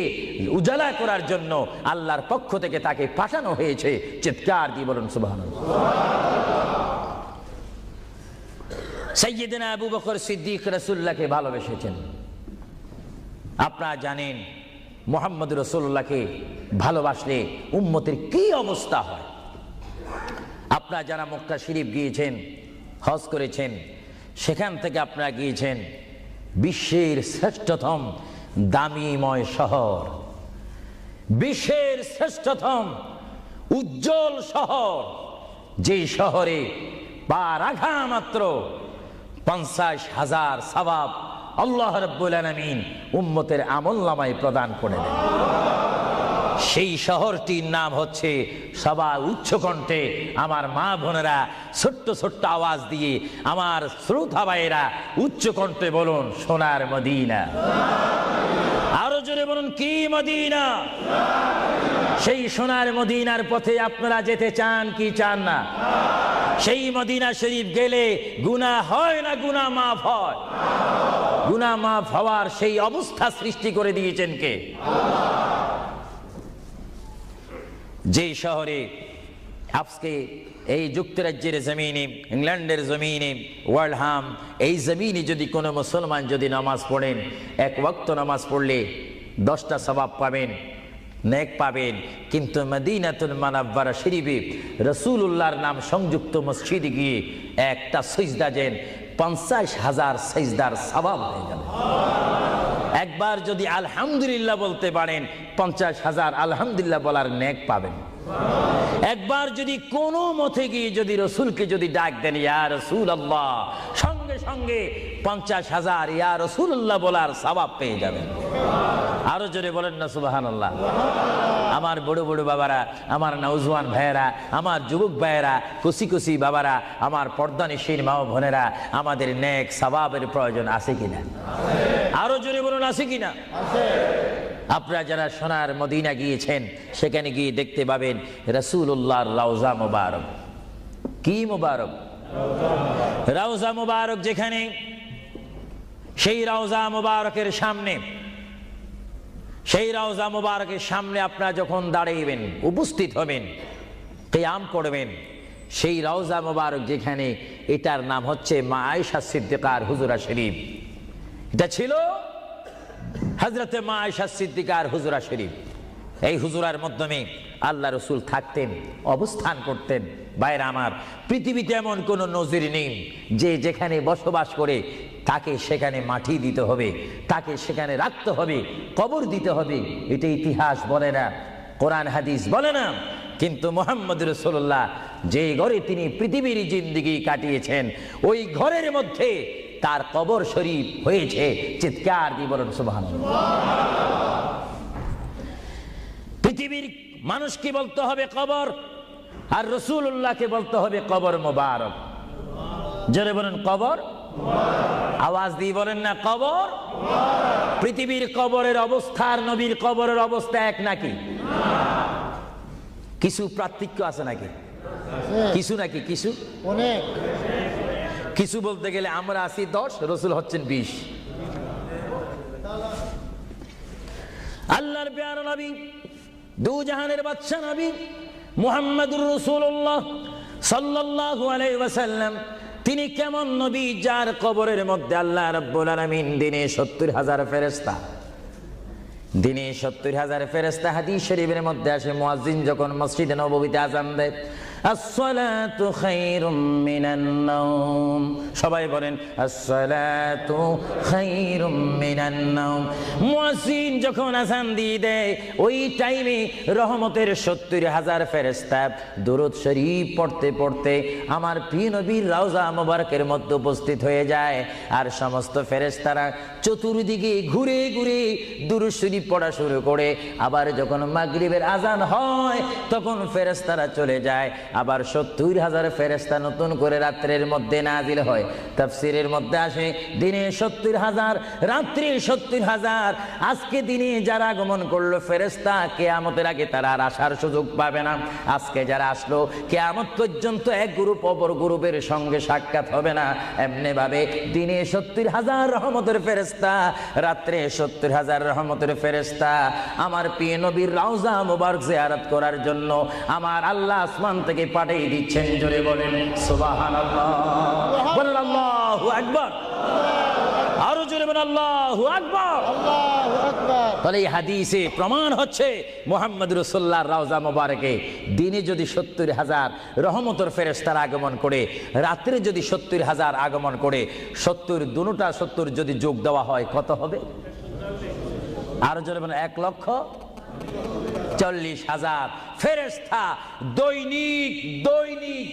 উজালা করার জন্য আল্লাহর পক্ষ থেকে তাকে পাঠানো হয়েছে। চিৎকার দিয়ে বলুন সুবহানাল্লাহ। সাইয়্যিদনা আবু বকর সিদ্দিক রাসূলুল্লাহকে ভালোবেসেছেন। আপনারা জানেন মুহাম্মদ রাসূলুল্লাহকে ভালোবাসলে উম্মতের কি অবস্থা হয়। আপনারা যারা মক্কা শরীফ গিয়েছেন, হজ করেছেন, সেখান থেকে আপনারা গিয়েছেন বিশ্বের শ্রেষ্ঠতম দামিময় শহর, বিশ্বের শ্রেষ্ঠতম উজ্জ্বল শহর, যেই শহরে পা রাখা মাত্র 50,000 সওয়াব আল্লাহ রাব্বুল আলামিন উম্মতের আমলনামায় প্রদান করে দেন। সেই শহরটির নাম হচ্ছে, সবাই উচ্চ কণ্ঠে আমার মা বোনেরা ছোট্ট ছোট্ট আওয়াজ দিয়ে আমার শ্রোতা ভাইয়েরা উচ্চ কণ্ঠে বলুন সোনার মদিনা। আরো জোরে বলুন কি মদিনা? সেই সোনার মদিনার পথে আপনারা যেতে চান কি চান না? সেই মদিনা শরীফ গেলে গুনাহ হয় না গুনাহ মাফ হয়? গুনাহ মাফ হওয়ার সেই অবস্থা সৃষ্টি করে দিয়েছেন কে? যেই শহরে আজকে এই যুক্তরাজ্যের জমিনে, ইংল্যান্ডের জমিনে, ওয়ার্ল্ডহাম এই জমিনে যদি কোনো মুসলমান যদি নামাজ পড়েন, এক ওয়াক্ত নামাজ পড়লে 10টা সওয়াব পাবেন, নেক পাবেন। কিন্তু মদিনাতুল মুনাওয়ারা শরীফে রাসূলুল্লাহর নাম সংযুক্ত মসজিদে গিয়ে একটা সিজদা দেন, 50,000 সিজদার সওয়াব হয়ে যাবে। একবার যদি আলহামদুলিল্লাহ বলতে পারেন 50,000 আলহামদুলিল্লাহ বলার নেক পাবেন। একবার যদি কোনো মতে গিয়ে যদি রাসূলকে যদি ডাক দেন ইয়া রাসূলুল্লাহ, সঙ্গে সঙ্গে 50,000 ইয়া রাসূলুল্লাহ বলার সওয়াব পেয়ে যাবেন। আরো জোরে বলেন না সুবহানাল্লাহ। আমার বড় বড় বাবারা, আমার নওজওয়ান ভাইয়েরা, আমার যুবক ভাইয়েরা, কুসি কুসি বাবারা, আমার পর্দানিশীল মা ও বোনেরা, আমাদের নেক সওয়াবের প্রয়োজন আছে কিনা? আরো জোরে বলুন আছে কিনা? আপনারা যারা সোনার মদিনা গিয়েছেন সেখানে গিয়ে দেখতে পাবেন রাসূলুল্লাহর রওজা মুবারক। কি মুবারক? রওজা মুবারক। যেখানে সেই রওজা মুবারকের সামনে, সেই রওজা মুবারকের সামনে আপনারা যখন দাঁড়াইবেন, উপস্থিত হবেন, কিয়াম করবেন, সেই রওজা মোবারক যেখানে, এটার নাম হচ্ছে মা আয়েশা সিদ্দিকার হুজরা শরীফ। এটা ছিল হযরতে মা আয়েশা সিদ্দিকার হুজরা শরীফ। এই হুজরার মাধ্যমে আল্লাহ রসুল থাকতেন, অবস্থান করতেন। ভাইরা আমার, পৃথিবীতে এমন কোন নজির নেই যে যেখানে বসবাস করে তাকে সেখানে মাটি দিতে হবে, তাকে সেখানে রাখতে হবে, কবর দিতে হবে। এটা ইতিহাস বলে না, কোরআন হাদিস বলে না। কিন্তু মুহাম্মদ রাসূলুল্লাহ যে ঘরে তিনি পৃথিবীর জিন্দেগি কাটিয়েছেন, ওই ঘরের মধ্যে তার কবর শরীফ হয়েছে। চিৎকার দিয়ে বলুন সুবহানাল্লাহ। পৃথিবীর মানুষকে বলতে হবে কবর, আর রাসূলুল্লাহকে বলতে হবে কবর মোবারক। জোরে বলেন কবর, আওয়াজ দিয়ে বলেন না কবর। পৃথিবীর কবরের অবস্থা আর নবীর কবরের অবস্থা এক নাকি? কিছু পার্থক্য আছে নাকি? কিছু নাকি? কিছু অনেক। কিছু বলতে গেলে আমরা আছি 10, রসুল হচ্ছেন 20। আল্লাহর প্যারা নবী, দু জাহানের বাদশা নবী মুহাম্মদুর রাসূলুল্লাহ সাল্লাল্লাহু আলাইহি ওয়াসাল্লাম, তিনি কেমন নবী যার কবরের মধ্যে আল্লাহ রাব্বুল আলামিন দিনে 70,000 ফেরেশতা, দিনে 70,000 ফেরেশতা। হাদিস শরীফের মধ্যে আসে মুয়াজ্জিন যখন মসজিদে নববীতে আযান দেয়, আসসালাতু খায়রুম মিনান নাওম, সবাই বলেন আসসালাতু খায়রুম মিনান নাওম। মুয়াজ্জিন যখন আযান দিয়ে দেয়, ওই টাইমে রহমতের 70,000 ফেরেশতা দুরূদ শরীফ পড়তে পড়তে আমার প্রিয় নবীর রওজা মোবারকের মধ্যে উপস্থিত হয়ে যায়। আর সমস্ত ফেরেশতারা চতুর্দিকে ঘুরে ঘুরে দুরূদ শরীফ পড়া শুরু করে। আবার যখন মাগরিবের আযান হয়, তখন ফেরেশতারা চলে যায়। আবার 70,000 ফেরেশতা নতুন করে রাত্রের মধ্যে নাজিল হয়। তাফসীরের মধ্যে আসে দিনে 70,000, রাত্রে 70,000। আজকে দিনে যারা আগমন করলো ফেরেশতা, কিয়ামতের আগে তারা আর আসার সুযোগ পাবে না। আজকে যারা আসলো, কিয়ামত পর্যন্ত এক গ্রুপ অপর গ্রুপের সঙ্গে সাক্ষাৎ হবে না। এমনি ভাবে দিনে 70,000 রহমতের ফেরেশতা, রাত্রে 70,000 রহমতের ফেরেশতা আমার প্রিয় নবীর রওজা মুবারক জিয়ারত করার জন্য আমার আল্লাহ আসমান থেকে পাঠিয়ে দিচ্ছেন। জোরে বলেন সুবহানাল্লাহ, বলেন আল্লাহু আকবার, আরো জোরে বলেন আল্লাহু আকবার, আল্লাহু আকবার। তাহলে এই হাদিসে প্রমাণ হচ্ছে মুহাম্মদ রাসূলুল্লাহর রওজা মোবারকে দিনে যদি 70,000 রহমতের ফেরেশতারা আগমন করে, রাত্রে যদি 70,000 আগমন করে, 70 দুটোটা 70 যদি যোগ দেওয়া হয় কত হবে? আরো জোরে বলেন 1,40,000 ফেরেশতা দৈনিক দৈনিক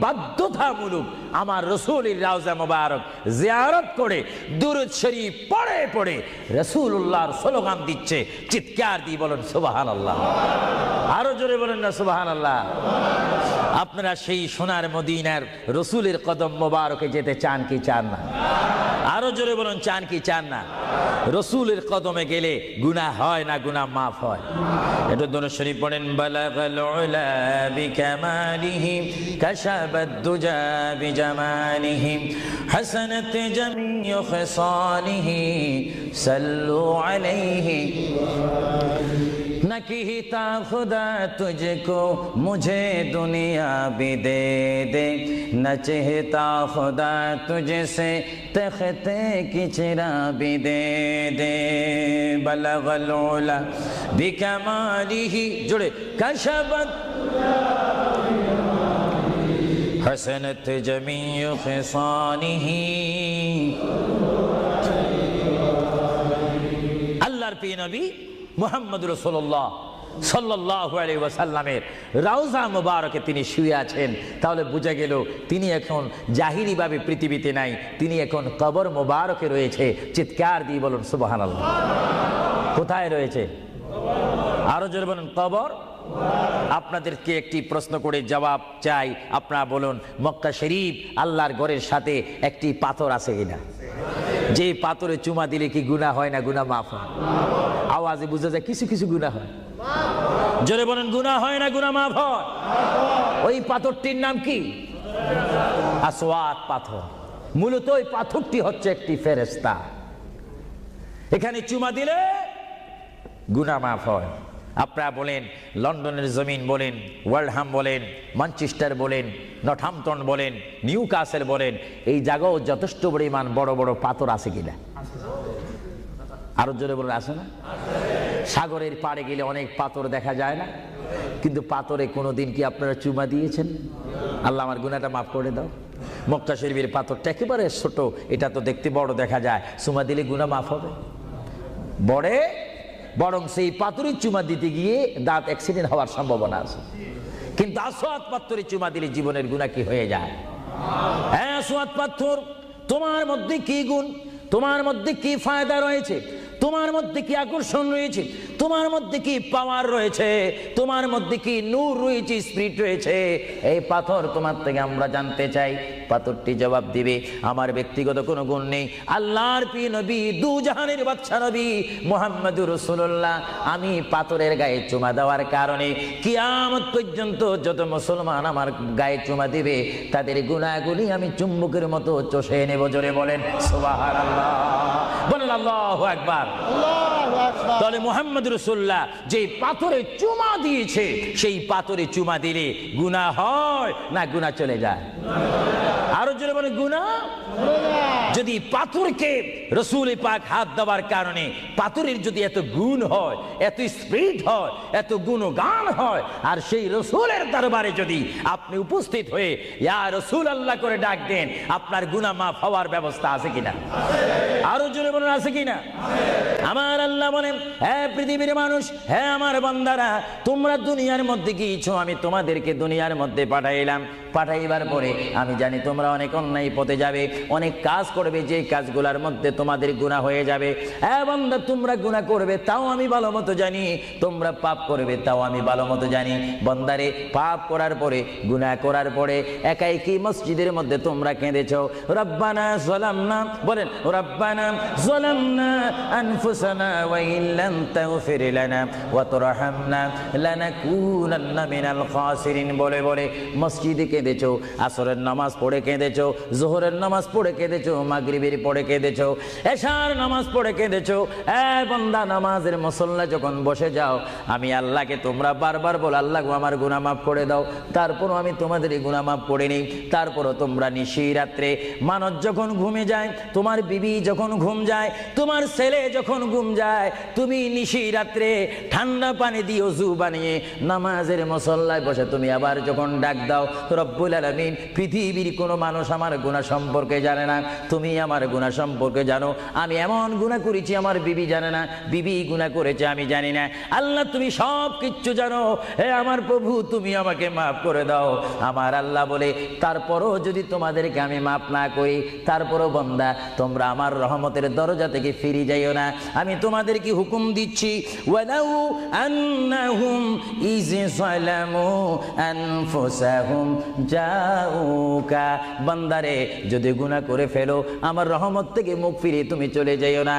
বাধ্যতামূলক আমার রাসূলের রওজা মোবারক জিয়ারত করে দুরূদ শরীফ পড়ে পড়ে রাসূলুল্লাহর স্লোগান দিচ্ছে। চিৎকার দিয়ে বলেন সুবহানাল্লাহ, আরো জোরে বলেন না সুবহানাল্লাহ। আপনারা সেই সোনার মদিনার রাসূলের কদম মোবারকে যেতে চান কি চান না? আরো জোরে বলেন চান কি চান না? রাসূলের কদমে গেলে গুনাহ হয় না, গুনাহ মাফ হয়। এটা দুরূদ শরীফ পড়েন, বালাগাল উলা বিকামালিহি কাশাবাদ দুজা বিজামালিহি হাসানাত জামিউ খিসালিহি সাল্লু আলাইহি न कहता खुदा तुझको मुझे दुनिया भी दे दे, न चाहता खुदा तुझसे तख्ते की चिरा भी दे दे। बलगल उला बिकमालिही, जुड़े कशबत हसनत जमीउ खिसालिही। अल्लाहर प्रिय नबी মুহাম্মদ রাসূলুল্লাহ সাল্লাল্লাহু আলাইহি ওয়াসাল্লামের রওজা মুবারকে তিনি শুয়ে আছেন। তাহলে বোঝা গেল তিনি এখন জাহিরি ভাবে পৃথিবীতে নাই, তিনি এখন কবর মুবারকে রয়েছে। চিৎকার দিয়ে বলুন সুবহানাল্লাহ। কোথায় রয়েছে? আরো জোরে বলুন কবর। আপনাদেরকে একটি প্রশ্ন করে জবাব চাই, আপনারা বলুন মক্কা শরীফ আল্লাহর ঘরের সাথে একটি পাথর আছে কিনা? যে পাথরে চুমা দিলে কি গুনাহ হয় না গুনাহ মাফ হয়? আওয়াজে বোঝা যায় কিছু কিছু গুনাহ হয়। জোরে বলেন গুনাহ হয় না গুনাহ মাফ হয়? ওই পাথরটির নাম কি? আসওয়াদ পাথর। মূলত ওই পাথরটি হচ্ছে একটি ফেরেশতা। এখানে চুমা দিলে গুনাহ মাফ হয়। আপনারা বলেন, লন্ডনের জমিন বলেন, ওয়ার্ল্ডহাম বলেন, ম্যানচেস্টার বলেন, নর্থহ্যাম্পটন বলেন, নিউ কাসেল বলেন, এই জায়গাও যথেষ্ট পরিমাণ বড় বড় পাথর আছে কিনা? আরো জোরে বলে আছে না? সাগরের পাড়ে গেলে অনেক পাথর দেখা যায় না? কিন্তু পাথরে কোনোদিন কি আপনারা চুমা দিয়েছেন? আল্লাহ আমার গুনাহটা মাফ করে দাও। মক্কা শরীফের পাথরটা একেবারে ছোট, এটা তো দেখতে বড় দেখা যায়, চুমা দিলে গুনাহ মাফ হবে? বরং সেই পাথরের চুমা দিতে গিয়ে দাঁত অ্যাক্সিডেন্ট হওয়ার সম্ভাবনা আছে। কিন্তু আসওয়াদ পাথরে চুমা দিলে জীবনের গুনাহ কি হয়ে যায়? হ্যাঁ, আসওয়াদ পাথর, তোমার মধ্যে কি গুণ, তোমার মধ্যে কি ফায়দা রয়েছে, তোমার মধ্যে কি আকর্ষণ রয়েছে, তোমার মধ্যে কি পাওয়ার রয়েছে, তোমার মধ্যে কি নূর রয়েছে, স্পিরিট রয়েছে, এই পাথর তোমার থেকে আমরা জানতে চাই। পাথরটি জবাব দিবে, আমার ব্যক্তিগত কোনো গুণ নেই, আল্লাহর প্রিয় নবী, দু জাহানের বাদশা নবী মুহাম্মদুর রাসূলুল্লাহ, আমি পাথরের গায়ে চুমা দেওয়ার কারণে কিয়ামত পর্যন্ত যত মুসলমান আমার গায়ে চুমা দিবে তাদের গুনাহগুলি আমি চুম্বকের মতো চষে নেব। জোরে বলেন সুবহানাল্লাহ, বলেন আল্লাহু আকবার। তাহলে মুহাম্মদ রাসূলুল্লাহ যে পাথরে চুমা দিয়েছে, সেই পাথরে চুমা দিলে গুনাহ হয় না গুনাহ চলে যায়? আরো জোরে বলেন গুনাহ। যদি পাথরকে রাসূল পাক হাত দেওয়ার কারণে পাথরের যদি এত গুণ হয়, এত স্পিরিট হয়, এত গুণগান হয়, আর সেই রাসূলের দরবারে যদি আপনি উপস্থিত হয়ে ইয়া রাসূলুল্লাহ করে ডাক দেন, আপনার গুনাহ মাফ হওয়ার ব্যবস্থা আছে কিনা? আরো জোরে বলেন আছে কিনা? আমার আল্লাহ বলেন, হ্যাঁ পৃথিবীর মানুষ, হ্যাঁ আমার বান্দারা, তোমরা দুনিয়ার মধ্যে গিয়েছো, আমি তোমাদেরকে দুনিয়ার মধ্যে পাঠাইলাম। পাঠাইবার পরে আমি জানি তোমরা অনেক অন্যায় পথে যাবে, অনেক কাজ করবে, যে কাজগুলোর মধ্যে তোমাদের গুনাহ হয়ে যাবে। হ্যাঁ বান্দা, তোমরা গুনাহ করবে তাও আমি ভালো মতো জানি, তোমরা পাপ করবে তাও আমি ভালো মতো জানি। বান্দারে, পাপ করার পরে, গুনাহ করার পরে একাই কি মসজিদের মধ্যে তোমরা কেঁদেছো, রব্বানা যালামনা, বলেন রব্বানা যালামনা আনফুসানা ওয়া ইল্লাম তাগফির লানা ওয়া তারহামনা লানাকুনান্না মিনাল খাসিরিন বলে বলে মসজিদে কেঁদেছো, আসরের নামাজ পড়ে কেঁদেছো, যোহরের নামাজ পড়ে কেঁদেছো, মাগরিবের পড়ে কেঁদেছো, এশার নামাজ পড়ে কেঁদেছো। এ বান্দা, নামাজের মুসল্লা যখন বসে যাও, আমি আল্লাহকে তোমরা বারবার বল, আল্লাহ গো আমার গুনাহ মাফ করে দাও, তারপরও আমি তোমাদের গুনাহ মাফ করে নিই। তারপরও তোমরা নিশি রাত্রে, মানুষ যখন ঘুমে যায়, তোমার বিবি যখন ঘুম যায়, তোমার ছেলে যখন ঘুম যায়, তুমি নিশি রাত্রে ঠান্ডা পানি দিয়ে ওযু বানিয়ে নামাজের মুসল্লায় বসে তুমি আবার যখন ডাক দাও, রব্বুল আলামিন, পৃথিবীর কোনো মানুষ আমার গুনাহ সম্পর্কে জানে না, তুমি আমার গুনাহ সম্পর্কে জানো। আমি এমন গুনাহ করেছি আমার বিবি জানে না, বিবি গুনাহ করেছে আমি জানি না। আল্লাহ তুমি সব কিচ্ছু জানো, হে আমার প্রভু তুমি আমাকে মাফ করে দাও। আমার আল্লাহ বলে, তারপরও যদি তোমাদেরকে আমি মাফ না করি, তারপরও বান্দা তোমরা আমার রহমতের দরজা থেকে ফিরে যাইও না। আমি তোমাদেরকে হুকুম দিচ্ছি, ওয়ালাউ আন্নাহুম ইয যালামু আনফুসাহুম জাউকা, বান্দারে যদি গুনাহ করে ফেলো, আমার রহমত থেকে মুখ ফিরিয়ে তুমি চলে যাইও না।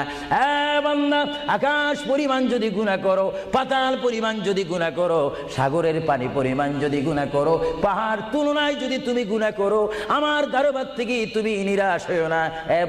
বান্দা, আকাশ পরিমাণ যদি গুনাহ করো, পাতাল পরিমাণ যদি গুনাহ করো, সাগরের পানি পরিমাণ যদি গুনাহ করো, পাহাড় তুলনায় যদি তুমি গুনাহ করো, আমার দরবার থেকে তুমি নিরাশ হইও না।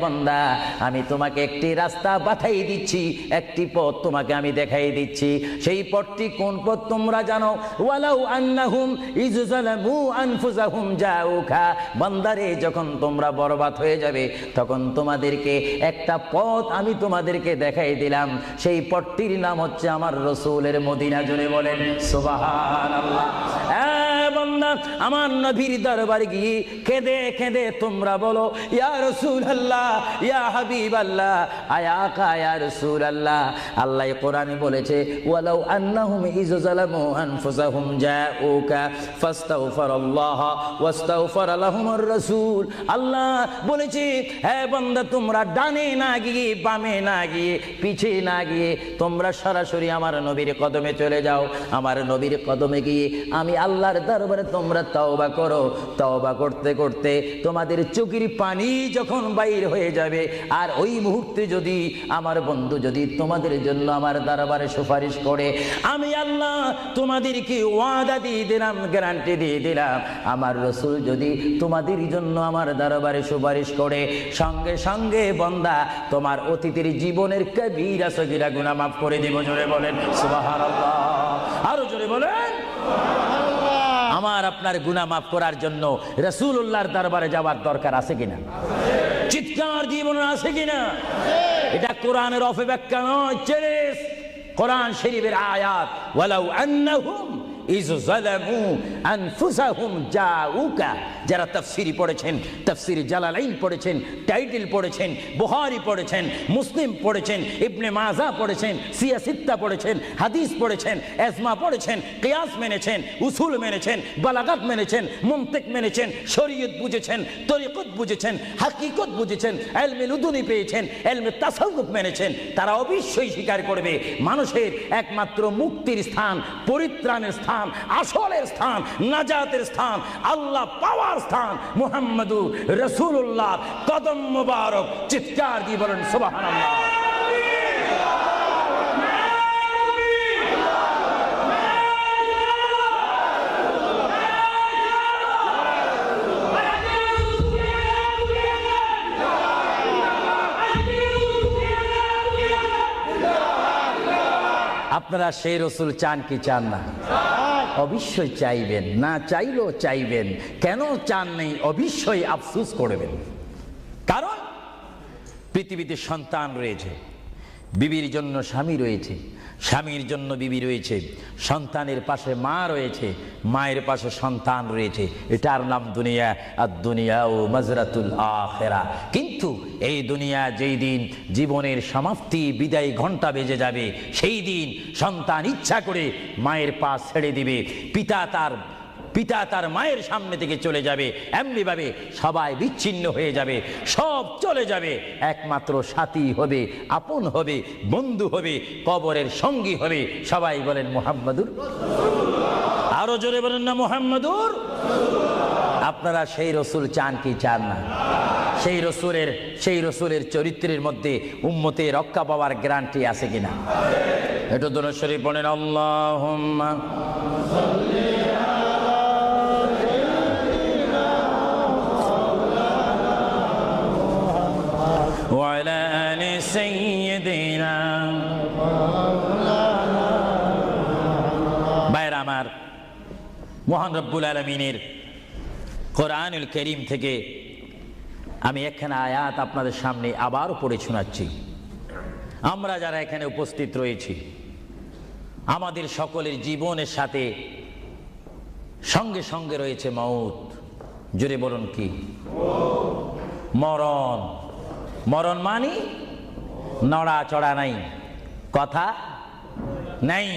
বান্দা, আমি তোমাকে একটি রাস্তা বাতাই দিচ্ছি, একটি পথ তোমাকে আমি দেখাই দিচ্ছি। সেই পথটি কোন পথ তোমরা জানো? ওয়ালাউ আন্নাহুম ইয যালামু আনফুসাহুম জাউকা, বান্দারে যখন তোমরা বরবাদ হয়ে যাবে, তখন তোমাদেরকে একটা পথ আমি তোমাদেরকে দেখাই দিলাম, সেই পথটির নাম হচ্ছে আমার রাসূলের মদিনা। জোরে বলেন সুবহানাল্লাহ। বান্দা, আমার নবীর দরবারে গিয়ে কেঁদে কেঁদে তোমরা বলো, ইয়া রাসূলুল্লাহ, ইয়া হাবিবাল্লাহ, আয়াকা ইয়া রাসূলুল্লাহ। আল্লাহ কোরআনে বলেছে, ওয়ালাউ আন্নাহুম ইয যালামু আনফুসাহুম জাউকা ফাস্তাগফিরুল্লাহ ওয়াস্তাগফার লাহুমুর রাসূল। আল্লাহ বলেছে, হে বান্দা, তোমরা ডানে না গিয়ে, বামে না গিয়ে, পিছে না গিয়ে, তোমরা সরাসরি আমার নবীর কদমে চলে যাও। আমার নবীর কদমে গিয়ে আমি আল্লাহর দরবারে তোমরা তওবা করো। তওবা করতে করতে তোমাদের চোখের পানি যখন বাইর হয়ে যাবে, আর ওই মুহূর্তে যদি আমার বন্ধু যদি তোমাদের জন্য আমার দরবারে সুপারিশ করে, আমি আল্লাহ তোমাদেরকে ওয়াদা দিয়ে দিলাম, গ্যারান্টি দিয়ে দিলাম, আমার রাসূল যদি তোমাদের জন্য আমার দরবারে সুপারিশ করে, সঙ্গে সঙ্গে বান্দা তোমার অতীতের জীবনের কবিরা সগীরা গুনাহ মাফ করে দেব। জোরে বলেন সুবহানাল্লাহ। আরো জোরে বলেন। আমার আপনার গুনাহ মাফ করার জন্য রাসূলুল্লাহর দরবারে যাওয়ার দরকার আছে কিনা? চিৎকার দিয়ে বলুন আছে কিনা? এটা কোরআনের অপব্যাখ্যা নয়, চ্যালেঞ্জ। কোরআন শরীফের আয়াত, ওয়ালাউ আন্নাহুম ইয যালামু আনফুসাহুম জাউকা। যারা তাফসীর পড়েছেন, তাফসীর জালালাইন পড়েছেন, টাইটেল পড়েছেন, বুখারী পড়েছেন, মুসলিম পড়েছেন, ইবনে মাজাহ পড়েছেন, সিয়াসিত্তা পড়েছেন, হাদিস পড়েছেন, এজমা পড়েছেন, কিয়াস মেনেছেন, উসুল মেনেছেন, বালাগাত মেনেছেন, মুনতিক মেনেছেন, শরীয়ত বুঝেছেন, তরিকত বুঝেছেন, হাকিকত বুঝেছেন, ইলমে লুদুনি পেয়েছেন, ইলমে তাসাউফ মেনেছেন, তারা অবশ্যই স্বীকার করবে মানুষের একমাত্র মুক্তির স্থান, পরিত্রাণের স্থান, আসলের স্থান, নাজাতের স্থান, আল্লাহ পাওয়ার স্থান মুহাম্মাদুর রাসূলুল্লাহ কদম মুবারক। চিৎকার দিয়ে বলেন সুবহানাল্লাহ। আপনারা সেই রসুল চান কি চান না? অবশ্যই চাইবেন, না চাইলেও চাইবেন। কেন চান নেই? অবশ্যই আফসোস করবেন। কারণ পৃথিবীতে সন্তান রয়েছে, বিবির জন্য স্বামী রয়েছে, স্বামীর জন্য বিবি রয়েছে, সন্তানের পাশে মা রয়েছে, মায়ের পাশে সন্তান রয়েছে। এটার নাম দুনিয়া। আর দুনিয়া ও মাজরাতুল আখিরা। কিন্তু এই দুনিয়া যেই দিন জীবনের সমাপ্তি, বিদায় ঘন্টা বেজে যাবে, সেই দিন সন্তান ইচ্ছা করে মায়ের পা ছেড়ে দিবে, পিতা তার মায়ের সামনে থেকে চলে যাবে। এমনিভাবে সবাই বিচ্ছিন্ন হয়ে যাবে, সব চলে যাবে। একমাত্র সাথী হবে, আপন হবে, বন্ধু হবে, কবরের সঙ্গী হবে। সবাই বলেন মুহাম্মাদুর। আরো জোরে বলেন না মুহাম্মাদুর। আপনারা সেই রসুল চান কি চান না? সেই রসুলের চরিত্রের মধ্যে উম্মতে রক্ষা পাওয়ার গ্যারান্টি আছে কিনা? একটু দুরূদ শরীফ পড়েন। আল্লাহুম্মা وعلى آل سيدنا। ভাইরা আমার, মহান রব্বুল আলামিনের কোরআনুল কারীম থেকে আমি একখানা আয়াত আপনাদের সামনে আবারও পড়ে শোনাচ্ছি। আমরা যারা এখানে উপস্থিত রয়েছি, আমাদের সকলের জীবনের সাথে সঙ্গে সঙ্গে রয়েছে মওত। জোরে বলুন কি? মরণ। মরণ মানে নড়াচড়া নাই, কথা নাই,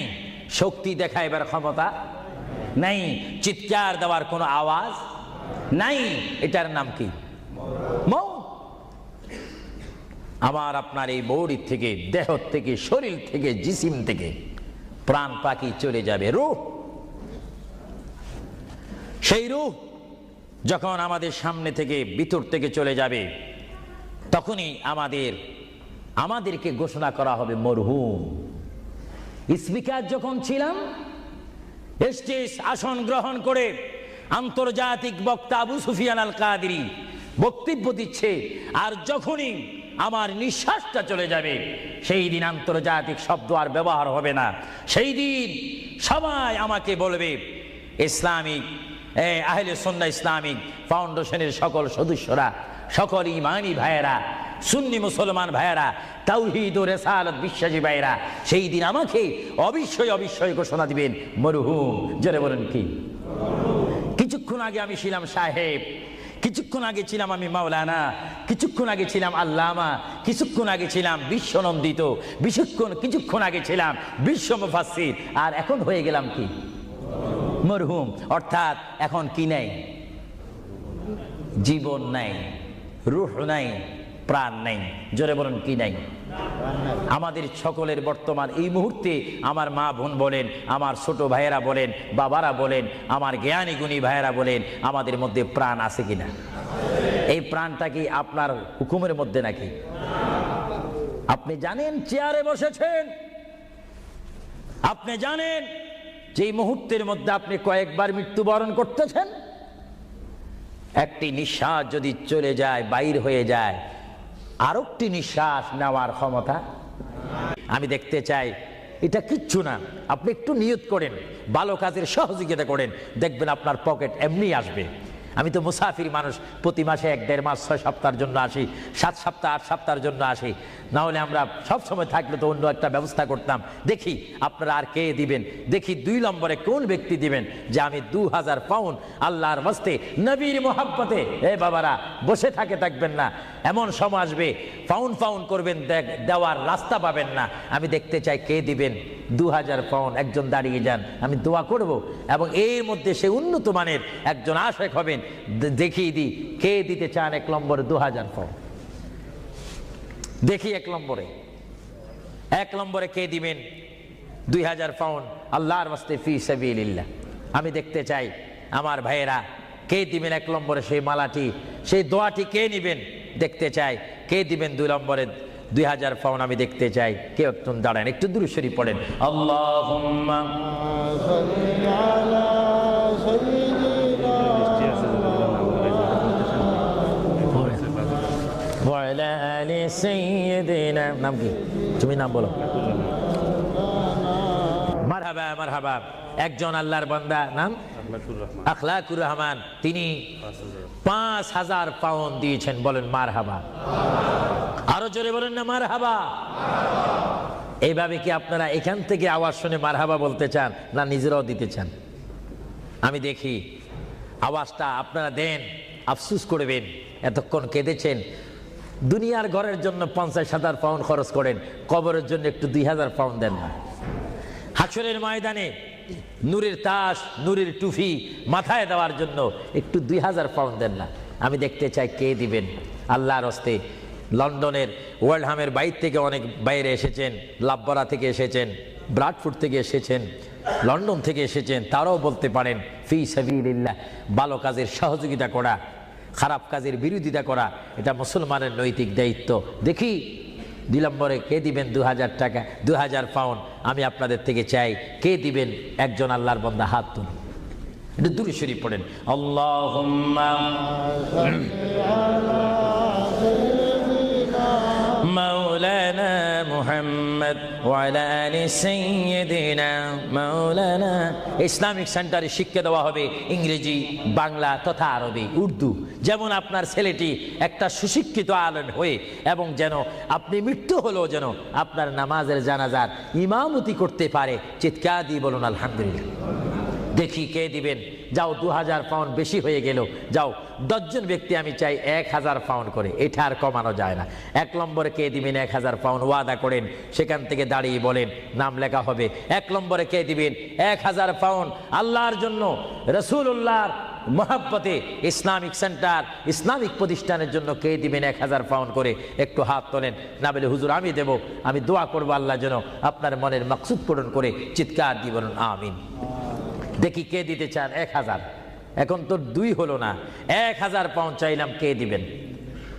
শক্তি দেখাইবার ক্ষমতা নাই, চিৎকার দেওয়ার কোনো আওয়াজ নাই। এটার নাম কি? মওত। আমার আপনার এই বডি থেকে, দেহ থেকে, শরীর থেকে, জিসিম থেকে প্রাণ পাখি চলে যাবে, রূহ। সেই রূহ যখন আমাদের সামনে থেকে, ভিতর থেকে চলে যাবে, তখনই আমাদেরকে ঘোষণা করা হবে মরহুম। স্পিকার যখন ছিলাম, স্টেজ আসন গ্রহণ করে আন্তর্জাতিক বক্তা আবু সুফিয়ান আল কাদেরী বক্তব্য দিচ্ছে, আর যখনই আমার নিঃশ্বাসটা চলে যাবে, সেই দিন আন্তর্জাতিক শব্দ আর ব্যবহার হবে না। সেই দিন সবাই আমাকে বলবে, ইসলামিক আহলে সুন্নাহ ইসলামিক ফাউন্ডেশনের সকল সদস্যরা, সকল ইমানি ভাইয়েরা, সুন্নি মুসলমান ভাইয়েরা, তাওহীদ ও রিসালাত বিশ্বাসী ভাইয়েরা, সেই দিন আমাকে অবশ্যই ঘোষণা দিবেন মরহুম। জোরে বলেন কি? কিছুক্ষণ আগে আমি ছিলাম সাহেব, কিছুক্ষণ আগে ছিলাম আমি মাওলানা, কিছুক্ষণ আগে ছিলাম আল্লামা, কিছুক্ষণ আগে ছিলাম বিশ্বনন্দিত, কিছুক্ষণ আগে ছিলাম বিশ্ব মুফাসসির, আর এখন হয়ে গেলাম কি? মরহুম। অর্থাৎ এখন কি নাই? জীবন নাই, রূহ নাই, প্রাণ নাই। জোরে বলেন কি নাই? আমাদের সকলের বর্তমান এই মুহূর্তে আমার মা বোন বলেন, আমার ছোট ভাইয়েরা বলেন, বাবারা বলেন, আমার জ্ঞানী গুণী ভাইয়েরা বলেন, আমাদের মধ্যে প্রাণ আছে কিনা? এই প্রাণটা কি আপনার হুকুমের মধ্যে নাকি? আপনি জানেন চেয়ারে বসেছেন, আপনি জানেন যে মুহূর্তের মধ্যে আপনি কয়েকবার মৃত্যুবরণ করতেছেন। একটি নিঃশ্বাস যদি চলে যায়, বাইর হয়ে যায়, আরেকটি নিঃশ্বাস নেওয়ার ক্ষমতা। আমি দেখতে চাই এটা কিচ্ছু না। আপনি একটু নিয়ত করেন, ভালো কাজের সহযোগিতা করেন, দেখবেন আপনার পকেট এমনি আসবে। আমি তো মুসাফির মানুষ, প্রতি মাসে 1-1.5 মাস 6 সপ্তাহের জন্য আসি, 7 সপ্তাহ 8 সপ্তাহের জন্য আসি। না হলে আমরা সব সময় থাকলে তো অন্য একটা ব্যবস্থা করতাম। দেখি আপনারা আর কে দিবেন, দেখি 2 নম্বরে কোন ব্যক্তি দিবেন যে আমি 2000 পাউন্ড আল্লাহর ওয়াস্তে নবীর মোহাব্বতে। এ বাবারা, বসে থাকবেন না, এমন সময় আসবে পাউন্ড করবেন, দেওয়ার রাস্তা পাবেন না। আমি দেখতে চাই কে দিবেন 2000 পাউন্ড। একজন দাঁড়িয়ে যান, আমি দোয়া করব, এবং এর মধ্যে সে উন্নত মানের একজন আশেক হবেন। দেখিয়ে দিই কে দিতে চান 1 নম্বরে 2000 পাউন্ড। দেখি 1 নম্বরে কে দিবেন 2000 পাউন্ড আল্লাহর ওয়াস্তে ফি সাবিলিল্লাহ। আমি দেখতে চাই আমার ভাইয়েরা কে দিবেন 1 নম্বরে সেই মালাটি, সেই দোয়াটি কে নিবেন দেখতে চাই। কে দিবেন 2 নম্বরে 2000 পাউন্ড? আমি দেখতে চাই কেউ একটু দাঁড়ান, একটু দুরূদ শরীফ পড়েন। আল্লাহুম্মা সাল্লি আলা সাইয়্যিদিনা ওয়া আলা আলি সাইয়্যিদিনা। নাম কি? তুমি নাম বলো। মারহাবা মারহাবা। একজন আল্লাহর বান্দা, নাম আখলাকুর রহমান, তিনি 5000 পাউন্ড দিয়েছেন। বলেন মারহাবা। আরো জোরে বলেন না মারহাবা। এইভাবে কি আপনারা এখান থেকে আওয়াজ শুনে মারহাবা বলতে চান, না নিজেরাও দিতে চান? আমি দেখি আওয়াজটা আপনারা দেন, আফসুস করবেন। এতক্ষণ কেঁদেছেন, দুনিয়ার ঘরের জন্য 50,000 পাউন্ড খরচ করেন, কবরের জন্য একটু 2000 পাউন্ড দেন না? হাশরের ময়দানে নূরের তাস, নূরের টুফি মাথায় দেওয়ার জন্য একটু 2000 পাউন্ড দেন না? আমি দেখতে চাই কে দিবেন আল্লাহর হস্তে। লন্ডনের ওয়ার্ল্ডহামের বাইর থেকে অনেক বাইরে এসেছেন, লাভবরা থেকে এসেছেন, ব্রাডফোর্ড থেকে এসেছেন, লন্ডন থেকে এসেছেন। তারাও বলতে পারেন ফি সাবিলিল্লাহ। ভালো কাজের সহযোগিতা করা, খারাপ কাজের বিরোধিতা করা, এটা মুসলমানের নৈতিক দায়িত্ব। দেখি 2 নম্বরে কে দিবেন 2000 টাকা, 2000 পাউন্ড? আমি আপনাদের থেকে চাই কে দিবেন। একজন আল্লাহর বান্দা হাত তুলুন, একটু দুরূদ শরীফ পড়েন। আল্লাহুম্মা মাওলানা মুহাম্মদ ওয়া আলা আলি সাইয়্যিদিনা মাওলানা। ইসলামিক সেন্টারে শিক্ষা দেওয়া হবে ইংরেজি, বাংলা তথা আরবি, উর্দু। যেমন আপনার ছেলেটি একটা সুশিক্ষিত আলেম হয়ে, এবং যেন আপনি মৃত্যু হলেও যেন আপনার নামাজের জানাজার ইমামতি করতে পারে। চিৎকার দিয়ে বলুন আলহামদুলিল্লাহ। দেখি কে দিবেন। যাও 2000 পাউন্ড বেশি হয়ে গেল, যাও 10 জন ব্যক্তি আমি চাই 1000 পাউন্ড করে, এটা আর কমানো যায় না। 1 নম্বরে কে দিবেন 1000 পাউন্ড? ওয়াদা করেন, সেখান থেকে দাঁড়িয়ে বলেন, নাম লেখা হবে। 1 নম্বরে কে দিবেন 1000 পাউন্ড আল্লাহর জন্য, রাসূলুল্লাহর মহব্বতে, ইসলামিক সেন্টার, ইসলামিক প্রতিষ্ঠানের জন্য কে দিবেন 1000 পাউন্ড করে? একটু হাত তোলেন। না বলে হুজুর আমি দেব, আমি দোয়া করবো আল্লাহ যেন আপনার মনের মাকসুদ পূরণ করে। চিৎকার দিয়ে বলুন আমিন। দেখি কে দিতে চান 1000। এখন তো 2 হলো না, 1000 পাউন্ড চাইলাম, কে দিবেন?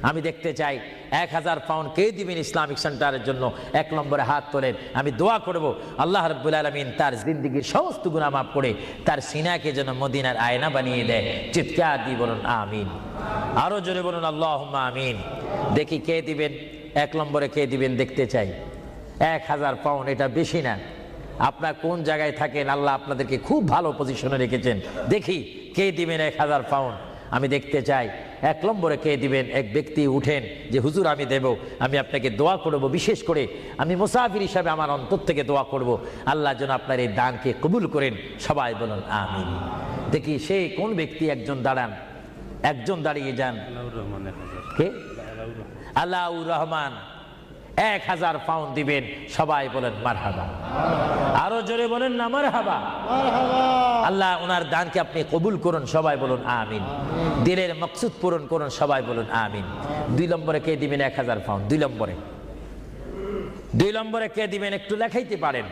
আমি দেখতে চাই 1000 পাউন্ড কে দিবেন ইসলামিক সেন্টারের জন্য? 1 নম্বরে হাত তোলেন। আমি দোয়া করব আল্লাহ রাব্বুল আলামিন তার জিন্দেগীর সমস্ত গুনাহ মাফ করে তার সিনাকে যেন মদিনার আয়না বানিয়ে দেয়। চিৎকার দিয়ে বলুন আমিন। আরো জোরে বলুন আল্লাহুম্মা আমিন। দেখি কে দিবেন 1 নম্বরে কে দিবেন দেখতে চাই। 1000 পাউন্ড এটা বেশি না। আপনার কোন জায়গায় থাকেন, আল্লাহ আপনাদেরকে খুব ভালো পজিশনে রেখেছেন। দেখি কে দিবেন 1000 পাউন্ড? আমি দেখতে চাই 1 নম্বরে কে দিবেন। এক ব্যক্তি উঠেন যে হুজুর আমি দেব, আমি আপনাকে দোয়া করব, বিশেষ করে আমি মুসাফির হিসাবে আমার অন্তর থেকে দোয়া করব আল্লাহ যেন আপনার এই দানকে কবুল করেন। সবাই বলুন আমিন। দেখি সেই কোন ব্যক্তি? একজন দাঁড়ান, একজন দাঁড়িয়ে যান। কে? আলাউর রহমান 1000 পাউন্ড দিবেন। সবাই বলেন মারহাবা। আরো জোরে বলেন না মারহাবা। আল্লাহ ওনার দানকে আপনি কবুল করুন। সবাই বলুন আমিন। দিলের মকসুদ পূরণ করুন। সবাই বলুন আমিন। 2 নম্বরে কে দিবেন 1000 পাউন্ড? 2 নম্বরে কে দিবেন? একটু লেখাইতে পারেন।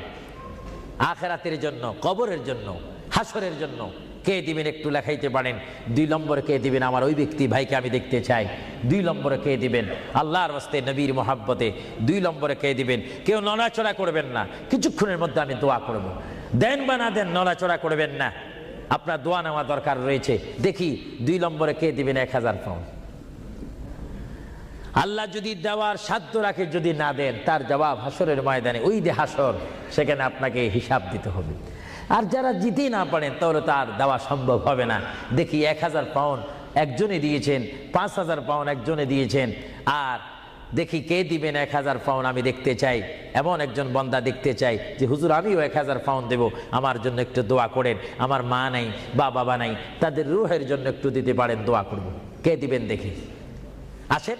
আখিরাতের জন্য, কবরের জন্য, হাসরের জন্য কে দিবেন? একটু লেখাইতে পারেন। 2 নম্বরে কে দিবেন? আমার ওই ব্যক্তি ভাইকে আমি দেখতে চাই। 2 নম্বরে কে দিবেন? আল্লাহর ওয়াস্তে, নবীর মোহাব্বতে 2 নম্বরে কে দিবেন? কেউ নড়াচড়া করবেন না, কিছুক্ষণের মধ্যে আমি দোয়া করব। দেন বা না দেন, নড়াচড়া করবেন না, আপনার দোয়া নেওয়া দরকার রয়েছে। দেখি 2 নম্বরে কে দিবেন 1000 পাউন্ড? আল্লাহ যদি দেওয়ার সাধ্য রাখে, যদি না দেন তার জবাব হাসরের ময়দানে, ওই যে হাসর, সেখানে আপনাকে হিসাব দিতে হবে। আর যারা জিতে না পারেন তাহলে তার দেওয়া সম্ভব হবে না। দেখি 1000 পাউন্ড একজনে দিয়েছেন, 5000 পাউন্ড একজনে দিয়েছেন, আর দেখি কে দিবেন 1000 পাউন্ড আমি দেখতে চাই। এমন একজন বান্দা দেখতে চাই যে হুজুর আমিও 1000 পাউন্ড দেব, আমার জন্য একটু দোয়া করেন, আমার মা নাই বা বাবা নাই, তাদের রুহের জন্য একটু দিতে পারেন, দোয়া করব। কে দিবেন দেখি? আসেন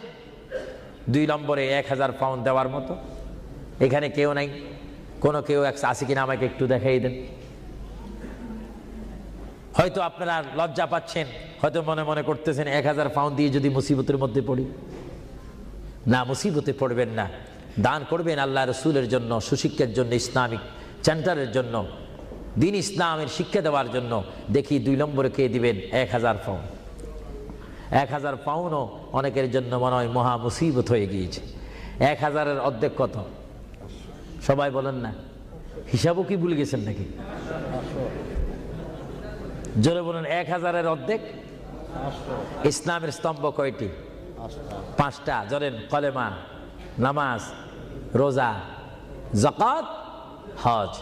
2 নম্বরে 1000 পাউন্ড দেওয়ার মতো এখানে কেউ নাই? কোনো কেউ আছে কিনা আমাকে একটু দেখাই দেন। হয়তো আপনারা লজ্জা পাচ্ছেন, হয়তো মনে মনে করতেছেন 1000 পাউন্ড দিয়ে যদি মুসিবতের মধ্যে পড়ি। না, মুসিবতে পড়বেন না, দান করবেন আল্লাহ রসুলের জন্য, সুশিক্ষার জন্য, ইসলামিক সেন্টারের জন্য, দিন ইসলামের শিক্ষা দেওয়ার জন্য। দেখি 2 নম্বরে কে দিবেন 1000 পাউন্ড। 1000 পাউন্ডও অনেকের জন্য মনে হয় মহা মুসিবত হয়ে গিয়েছে। 1000-এর অর্ধেক কত? সবাই বলেন না, হিসাবও কি ভুলে গেছেন নাকি? জোরে বলুন, 1000-এর অর্ধেক। ইসলামের স্তম্ভ কয়টি? 5টা। জোরেন, কলেমা, নামাজ, রোজা, যাকাত, হজ।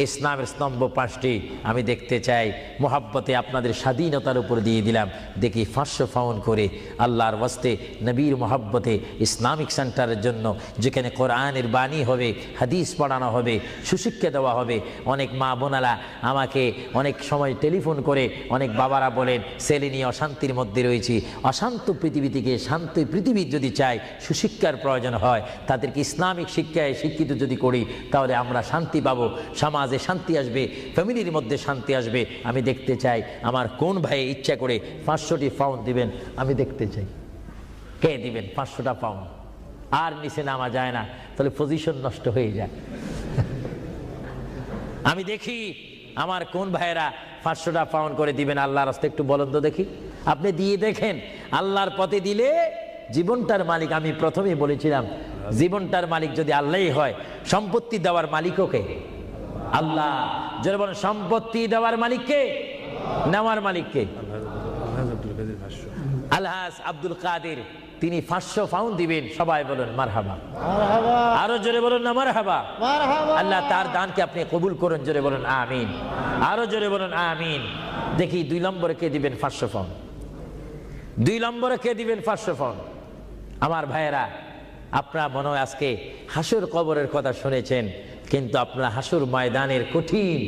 ইসলামের স্তম্ভ 5টি। আমি দেখতে চাই, মোহাব্বতে আপনাদের স্বাধীনতার উপর দিয়ে দিলাম, দেখি 500 পাউন্ড করে আল্লাহর ওয়াস্তে, নবীর মোহাব্বতে, ইসলামিক সেন্টারের জন্য, যেখানে কোরআনের বাণী হবে, হাদিস পড়ানো হবে, সুশিক্ষা দেওয়া হবে। অনেক মা বোনারা আমাকে অনেক সময় টেলিফোন করে, অনেক বাবারা বলেন ছেলে নিয়ে অশান্তির মধ্যে রয়েছি। অশান্ত পৃথিবী থেকে শান্ত পৃথিবী যদি চাই, সুশিক্ষার প্রয়োজন হয়, তাদেরকে ইসলামিক শিক্ষায় শিক্ষিত যদি করি, তাহলে আমরা শান্তি পাবো, সমাজে শান্তি আসবে, ফ্যামিলির মধ্যে শান্তি আসবে। আমি দেখতে চাই আমার কোন ভাই ইচ্ছা করে 500টি পাউন্ড দিবেন, আমি দেখতে চাই কে দিবেন 500টা পাউন্ড। আর নিচে নামা যায় না, তাহলে পজিশন নষ্ট হয়ে যায়। আমি দেখি আমার কোন ভাইয়েরা 500টা পাউন্ড করে দিবেন আল্লাহর রাস্তায়, একটু বলেন তো দেখি। আপনি দিয়ে দেখেন, আল্লাহর পথে দিলে জীবনটার মালিক, আমি প্রথমেই বলেছিলাম, জীবনটার মালিক যদি আল্লাহই হয়, সম্পত্তি দেওয়ার মালিকও কে? আল্লাহ। যারা বলেন সম্পত্তি দেওয়ার মালিক কে, নেওয়ার মালিক কে? আলহাজ আব্দুল কাদের, তিনি 500 পাউন্ড দিবেন। সবাই বলেন মারহাবা। আরো জোরে বলুন না মারহাবা। আল্লাহ তার দানকে আপনি কবুল করুন, জোরে বলুন আমিন। আরো জোরে বলুন আমিন। দেখি 2 নম্বরে কে দিবেন 500 পাউন্ড? 2 নম্বরে কে দিবেন 500 পাউন্ড? আমার ভাইয়েরা, আপনারা মনে হয় আজকে হাসর কবরের কথা শুনেছেন, কিন্তু আপনারা হাসর ময়দানের কঠিন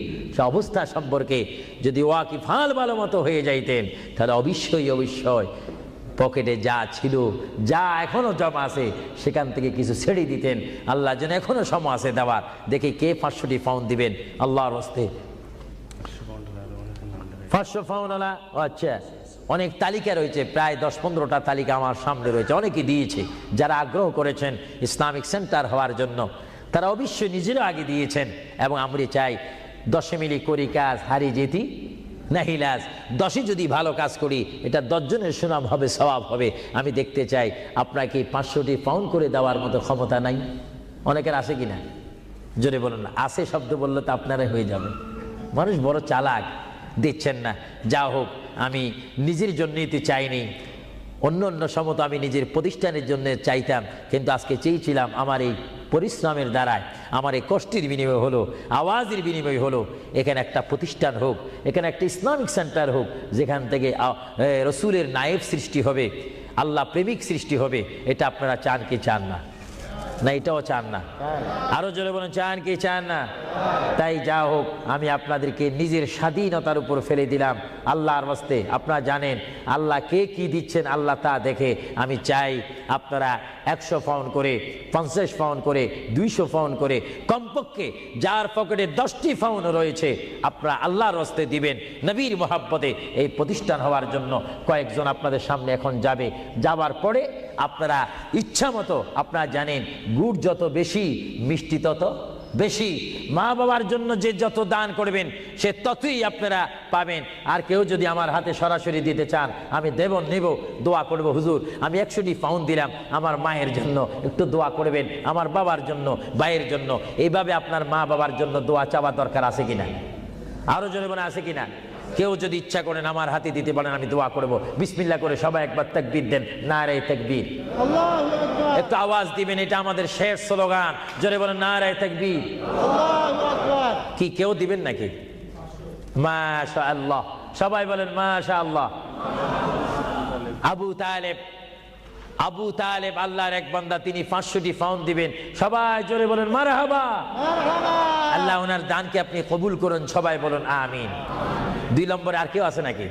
অবস্থা সম্পর্কে যদি ওয়াকিফাল ভালো মতো হয়ে যাইতেন, তাহলে অবশ্যই পকেটে যা ছিল, যা এখনো জমা আছে, সেখান থেকে কিছু ছেড়ে দিতেন। আল্লাহ যেন এখনো সময় আছে দেওয়ার। দেখি কে 500টি পাউন্ড দিবেন আল্লাহর হস্তে? 500 পাউন্ড আলা। আচ্ছা, অনেক তালিকা রয়েছে, প্রায় 10-15টা তালিকা আমার সামনে রয়েছে। অনেকে দিয়েছে, যারা আগ্রহ করেছেন ইসলামিক সেন্টার হওয়ার জন্য, তারা অবশ্যই নিজেরও আগে দিয়েছেন। এবং আমরা চাই 10 মিলি করি কাজ, হারি যেতি নাহিলাজ। 10 যদি ভালো কাজ করি, এটা 10 জনের সুনাম হবে, সওয়াব হবে। আমি দেখতে চাই আপনাকে 500টি পাউন্ড করে দেওয়ার মতো ক্ষমতা নাই? অনেকের আছে কিনা? জোরে বলুন না। আছে শব্দ বললে তো আপনারাই হয়ে যাবে। মানুষ বড় চালাক, দিচ্ছেন না। যা হোক, আমি নিজের জন্যই তো চাইনি, অন্য সময় আমি নিজের প্রতিষ্ঠানের জন্য চাইতাম, কিন্তু আজকে চেয়েছিলাম আমার এই পরিশ্রমের দ্বারায়, আমার এই কষ্টের বিনিময় হলো, আওয়াজের বিনিময় হলো, এখানে একটা প্রতিষ্ঠান হোক, এখানে একটা ইসলামিক সেন্টার হোক, যেখান থেকে রসুলের নায়েব সৃষ্টি হবে, আল্লাহ প্রেমিক সৃষ্টি হবে। এটা আপনারা চান কি চান না? না এটাও চান না? আরো জোরে বলেন, চান কি চান না? তাই যা হোক, আমি আপনাদেরকে নিজের স্বাধীনতার উপর ফেলে দিলাম আল্লাহর ওয়াস্তে। আপনারা জানেন আল্লাহ কে কি দিচ্ছেন, আল্লাহ তা দেখে। আমি চাই আপনারা 100 পাউন্ড করে, 50 পাউন্ড করে, 200 পাউন্ড করে, কমপক্ষে যার পকেটে 10টি পাউন্ড রয়েছে, আপনারা আল্লাহর ওয়াস্তে দিবেন নবীর মোহাব্বতে। এই প্রতিষ্ঠান হওয়ার জন্য কয়েকজন আপনাদের সামনে এখন যাবে। যাবার পরে আপনারা ইচ্ছা মতো, আপনারা জানেন গুড় যত বেশি, মিষ্টি তত বেশি। মা বাবার জন্য যে যত দান করবেন, সে ততই আপনারা পাবেন। আর কেউ যদি আমার হাতে সরাসরি দিতে চান, আমি নেব, দোয়া করব, হুজুর আমি 100টি পাউন্ড দিলাম, আমার মায়ের জন্য একটু দোয়া করবেন, আমার বাবার জন্য, ভাইয়ের জন্য। এইভাবে আপনার মা বাবার জন্য দোয়া চাওয়া দরকার আছে কিনা? আরো জোরে বলে আছে কিনা? কেউ যদি ইচ্ছা করেন আমার হাতে দিতে পারেন, আমি দোয়া করব। বিসমিল্লাহ করে সবাই একবার তাকবীর দেন, নারে তাকবীর। আল্লাহু আকবার, একটু আওয়াজ দিবেন, এটা আমাদের শেষ স্লোগান। জোরে বলেন নারে তাকবীর। আল্লাহু আকবার। কি কেউ দিবেন নাকি? মাশাআল্লাহ, সবাই বলেন মাশাআল্লাহ। আবু তালেব আল্লাহর এক বান্দা, তিনি 500টি পাউন্ড দিবেন। সবাই জোরে বলেন মারহাবা। মারহাবা। আল্লাহ ওনার দানকে আপনি কবুল করুন, সবাই বলেন আমিন। 2 নম্বরে আর কেউ আছে নাকি?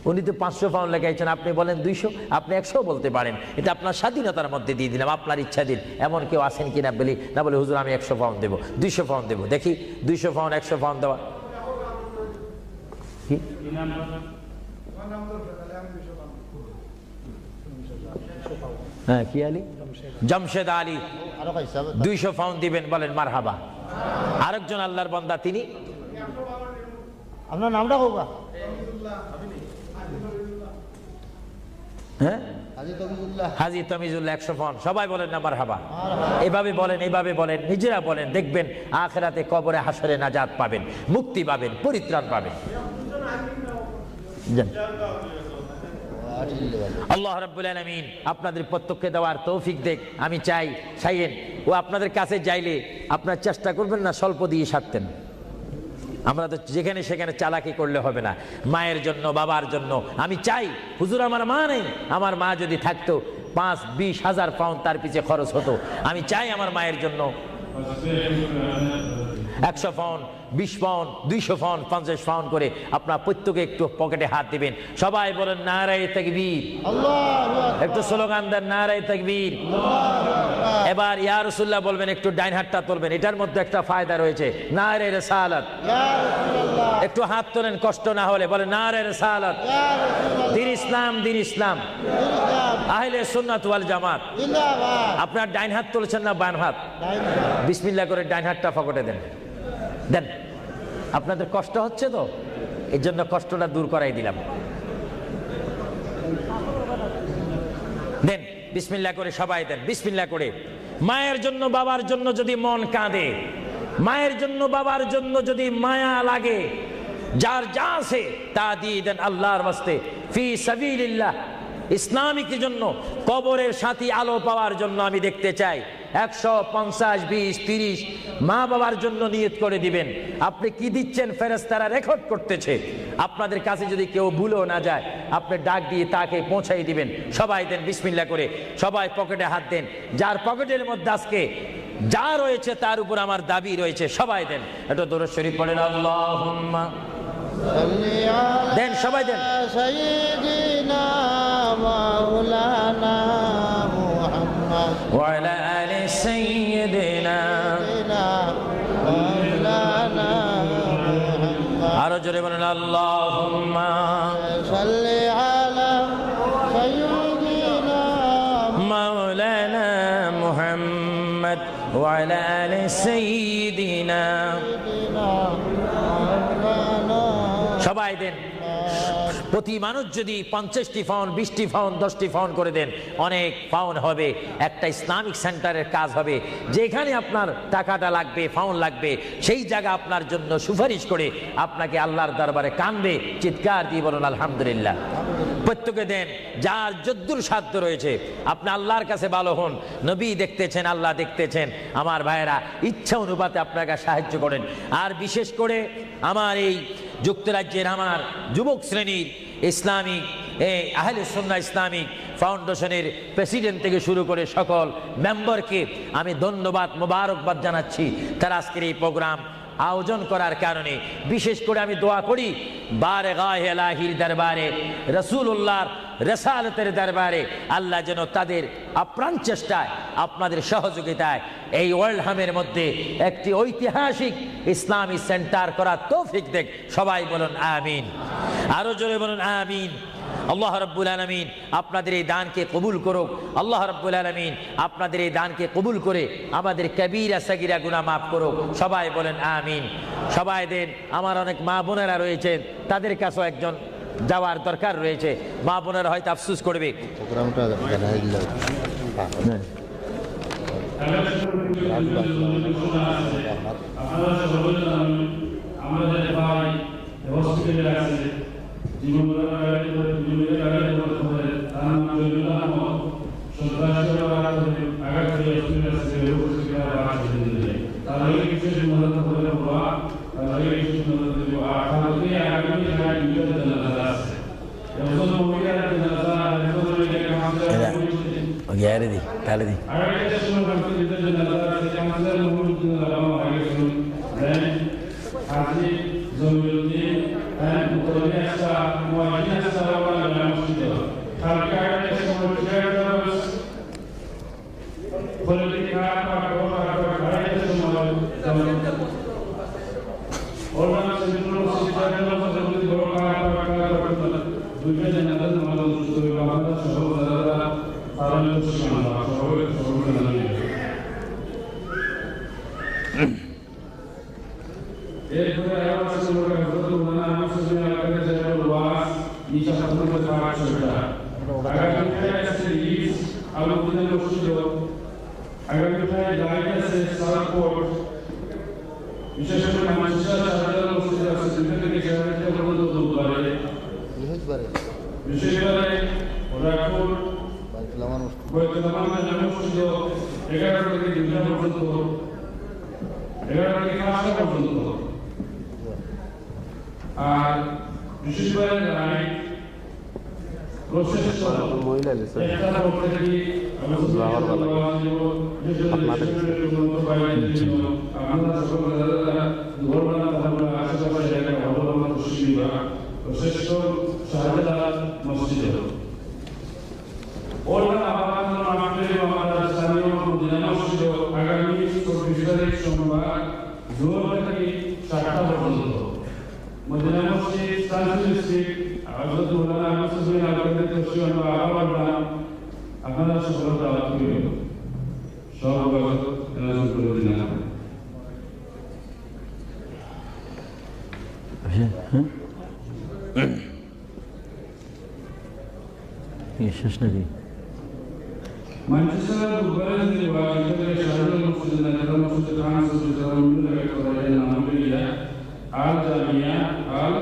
উনি তো 500 পাউন্ড লেখাইছেন, আপনি বলেন 200, আপনি 100 বলতে পারেন। এটা আপনার স্বাধীনতার মধ্যে দিয়ে দিলাম, আপনার ইচ্ছা দিন। এমন কেউ আছেন কিনা বলি না, বলে হুজুর আমি 100 পাউন্ড দেবো, 200 পাউন্ড দেবো। দেখি 200 পাউন্ড 100 পাউন্ড দেওয়া কি? হ্যাঁ, কি আলী? জমশেদ আলী 200 পাউন্ড দিবেন, বলেন মারহাবা। আরেকজন আল্লাহর বান্দা, তিনি আপনার নামটা হোক। হ্যাঁ, হাজী তমিজুল্লাহ 100 পাউন্ড। সবাই বলেন না মারহাবা। এভাবে বলেন, এইভাবে বলেন, নিজেরা বলেন, দেখবেন আখিরাতে কবরে হাসরে নাজাত পাবেন, মুক্তি পাবেন, পরিত্রাণ পাবেন। আল্লাহ রাব্বুল আলামিন আপনাদের প্রত্যেককে দেওয়ার তৌফিক দেখ। আমি চাই চাইয়েন ও আপনাদের কাছে যাইলে আপনার চেষ্টা করবেন না স্বল্প দিয়ে সারতেন। আমরা তো যেখানে সেখানে চালাকি করলে হবে না। মায়ের জন্য, বাবার জন্য আমি চাই, হুজুর আমার মা নেই, আমার মা যদি থাকতো 5-20 হাজার পাউন্ড তার পিছে খরচ হতো। আমি চাই আমার মায়ের জন্য 100 পাউন্ড, 20 পাউন্ড, 200 পাউন্ড, 50 পাউন্ড করে আপনার প্রত্যেকে একটু পকেটে হাত দিবেন। সবাই বলেন নারে তাকবীর। একটু স্লোগান দেন, নারে তাকবীর। এবার ইয়া রাসূলুল্লাহ বলবেন, একটু ডাইন হাতটা তুলবেন, এটার মধ্যে একটা ফায়দা রয়েছে, নারে রিসালাত। একটু হাত তোলেন কষ্ট না হলে, বলেন নারে রিসালাত। দিন ইসলাম, দিন ইসলাম, আহলে সুন্নাত ওয়াল জামাত। আপনার ডাইন হাত তুলছেন না বাম হাত? বিসমিল্লাহ করে ডাইন হাতটা পকেটে দেন, দেন। আপনাদের কষ্ট হচ্ছে তো, এর জন্য কষ্টটা দূর করাই দিলাম। দেন বিসমিল্লাহ করে, সবাই দেন বিসমিল্লাহ করে। মায়ের জন্য, বাবার জন্য যদি মন কাঁদে, মায়ের জন্য, বাবার জন্য যদি মায়া লাগে, যার যা আছে তা দিয়ে দেন আল্লাহর ওয়াস্তে, ফি সাবিলিল্লাহ। ইসলামিক জন্য, কবরের সাথী আলো পাওয়ার জন্য আমি দেখতে চাই 150, 20, 30 মা বাবার জন্য নিয়ত করে দিবেন। আপনি কি দিচ্ছেন ফেরেশতারা রেকর্ড করতেছে। আপনাদের কাছে যদি কেউ ভুলেও না যায়, আপনি ডাক দিয়ে তাকে পৌঁছাই দিবেন। সবাই দেন বিসমিল্লাহ করে, সবাই পকেটে হাত দেন। যার পকেটের মধ্যে আজকে যা রয়েছে তার উপর আমার দাবি রয়েছে, সবাই দেন। এটা দরুদ শরীফ পড়েন, আল্লাহুম্মা দেন, সবাই দেন। সাইয়্যিদিনা মাওলানা মুহাম্মদ ওয়া আলা আলি সাইয়্যিদিনা মাওলানা মুহাম্মদ। আরো জোরে বলেন, আল্লাহুম্মা সাল্লি আলা সাইয়্যিদিনা মাওলানা মুহাম্মদ ওয়া আলা আলি সাইয়্যিদিনা। সবাই দেন। প্রতি মানুষ যদি 50টি পাউন্ড, 20টি পাউন্ড, 10টি পাউন্ড করে দেন, অনেক পাউন্ড হবে। একটা ইসলামিক সেন্টারের কাজ হবে, যেখানে আপনার টাকাটা লাগবে, পাউন্ড লাগবে, সেই জায়গা আপনার জন্য সুপারিশ করে আপনাকে আল্লাহর দরবারে কানবে, চিৎকার দিয়ে বলুন আলহামদুলিল্লাহ। প্রত্যেকে দেন, যার যদ্দুর সাধ্য রয়েছে। আপনি আল্লাহর কাছে ভালো হন, নবী দেখতেছেন, আল্লাহ দেখতেছেন। আমার ভাইয়েরা, ইচ্ছা অনুপাতে আপনাকে সাহায্য করেন। আর বিশেষ করে আমার এই যুক্তরাজ্যের আমার যুবক শ্রেণীর ইসলামিক আহলে সুন্নাহ ইসলামিক ফাউন্ডেশনের প্রেসিডেন্ট থেকে শুরু করে সকল মেম্বারকে আমি ধন্যবাদ, মোবারকবাদ জানাচ্ছি। তারা আজকের এই প্রোগ্রাম আয়োজন করার কারণে বিশেষ করে আমি দোয়া করি, বারগাহে ইলাহির দরবারে, রাসূলুল্লাহর রিসালাতের দরবারে আল্লাহ যেন তাদের আপ্রাণ চেষ্টায়, আপনাদের সহযোগিতায় এই ওয়ার্ল্ড হামের মধ্যে একটি ঐতিহাসিক ইসলামী সেন্টার করার তৌফিক দেখ। সবাই বলুন আমিন, আরো জোরে বলুন আমিন। আল্লাহ রাব্বুল আলামিন আপনাদের এই দানকে কবুল করুক। আল্লাহ রাব্বুল আলামিন আপনাদের এই দানকে কবুল করে আমাদের কবিরা সাগীরা গুনাহ মাফ করুক। সবাই বলেন আমিন। সবাই দেন। আমার অনেক মা বোনেরা রয়েছেন, তাদের কাছেও একজন যাওয়ার দরকার রয়েছে। মা বোনেরা হয়তো আফসোস করবে। প্রোগ্রামটা জানাই দিলাম। আমাদের ভাই হসপিটালে আছে গ্যারে দি তাহলে দি বিশেষ করে মানুষের সাধারণ মসজিদ আছে যেখানে গিয়ে পর্যন্ত দূর করে বিশেষ করে রাখুন বৈদ্যমান মসজিদ 11 থেকে 2 পর্যন্ত 11 থেকে 5 পর্যন্ত আর বিশেষ করে রাই প্রসেস মহিলা লেসা একটা বলতে কি আমরা সকল ধর্মনা ধর্ম আশেপাশে একটা অবলম্বন শিবির প্রসেস শাহজালাল মসজিদ ওরা আবার আমাদের আমাদের স্থানীয় মদিনা মসজিদ আগামী 24 তারিখ সোমবার 2 থেকে 4টা পর্যন্ত মদিনা মসজিদ সানসুল স্ট্রিট হযরত মাওলানা আহমদ সুবহান আল-কাদের তশরিফ আবার আপনারা সকল দাওয়াত করিবেন সব এনাজুল করে দিন শেষ নাকি Manchester Bukhari was Shahidul Muslim and Muslim Namibia, Al Jamia, Al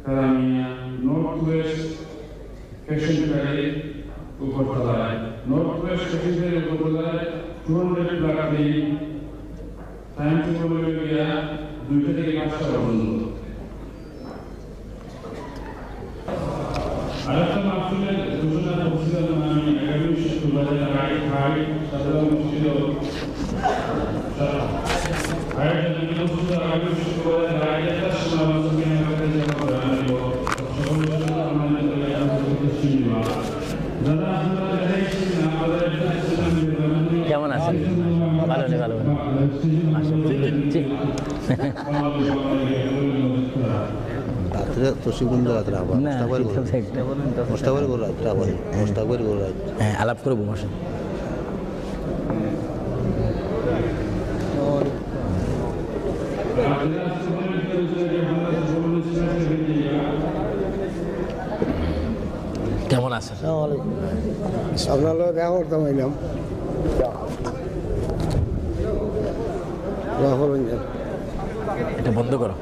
Karamia, Northwest Kashmir, Uppertalai, Northwest Kashmir, Uppertalai, 200 Blackley, time to Bolivia, Duty Master. আরেকটা মাহফিলের ঘোষণা করছিলাম আমি আগামী শুক্রবারে ভাই সাধারণ মসজিদ আগামী শুক্রবারে রায়টার সমালোচনা আমাদের জানাবো দাদা আপনারা দেখেছেন আমাদের কেমন আছেন ভালো নেই ভালো রাত্রে তসিবুন্দ রাত্রে আবার মোস্তাকবার করে রাত্রে আবার মোস্তাকবার করে রাত্রে হ্যাঁ আলাপ করবো মশাই কেমন আছেন আপনার লোক দেখা করতাম এলাম এটা বন্ধ করো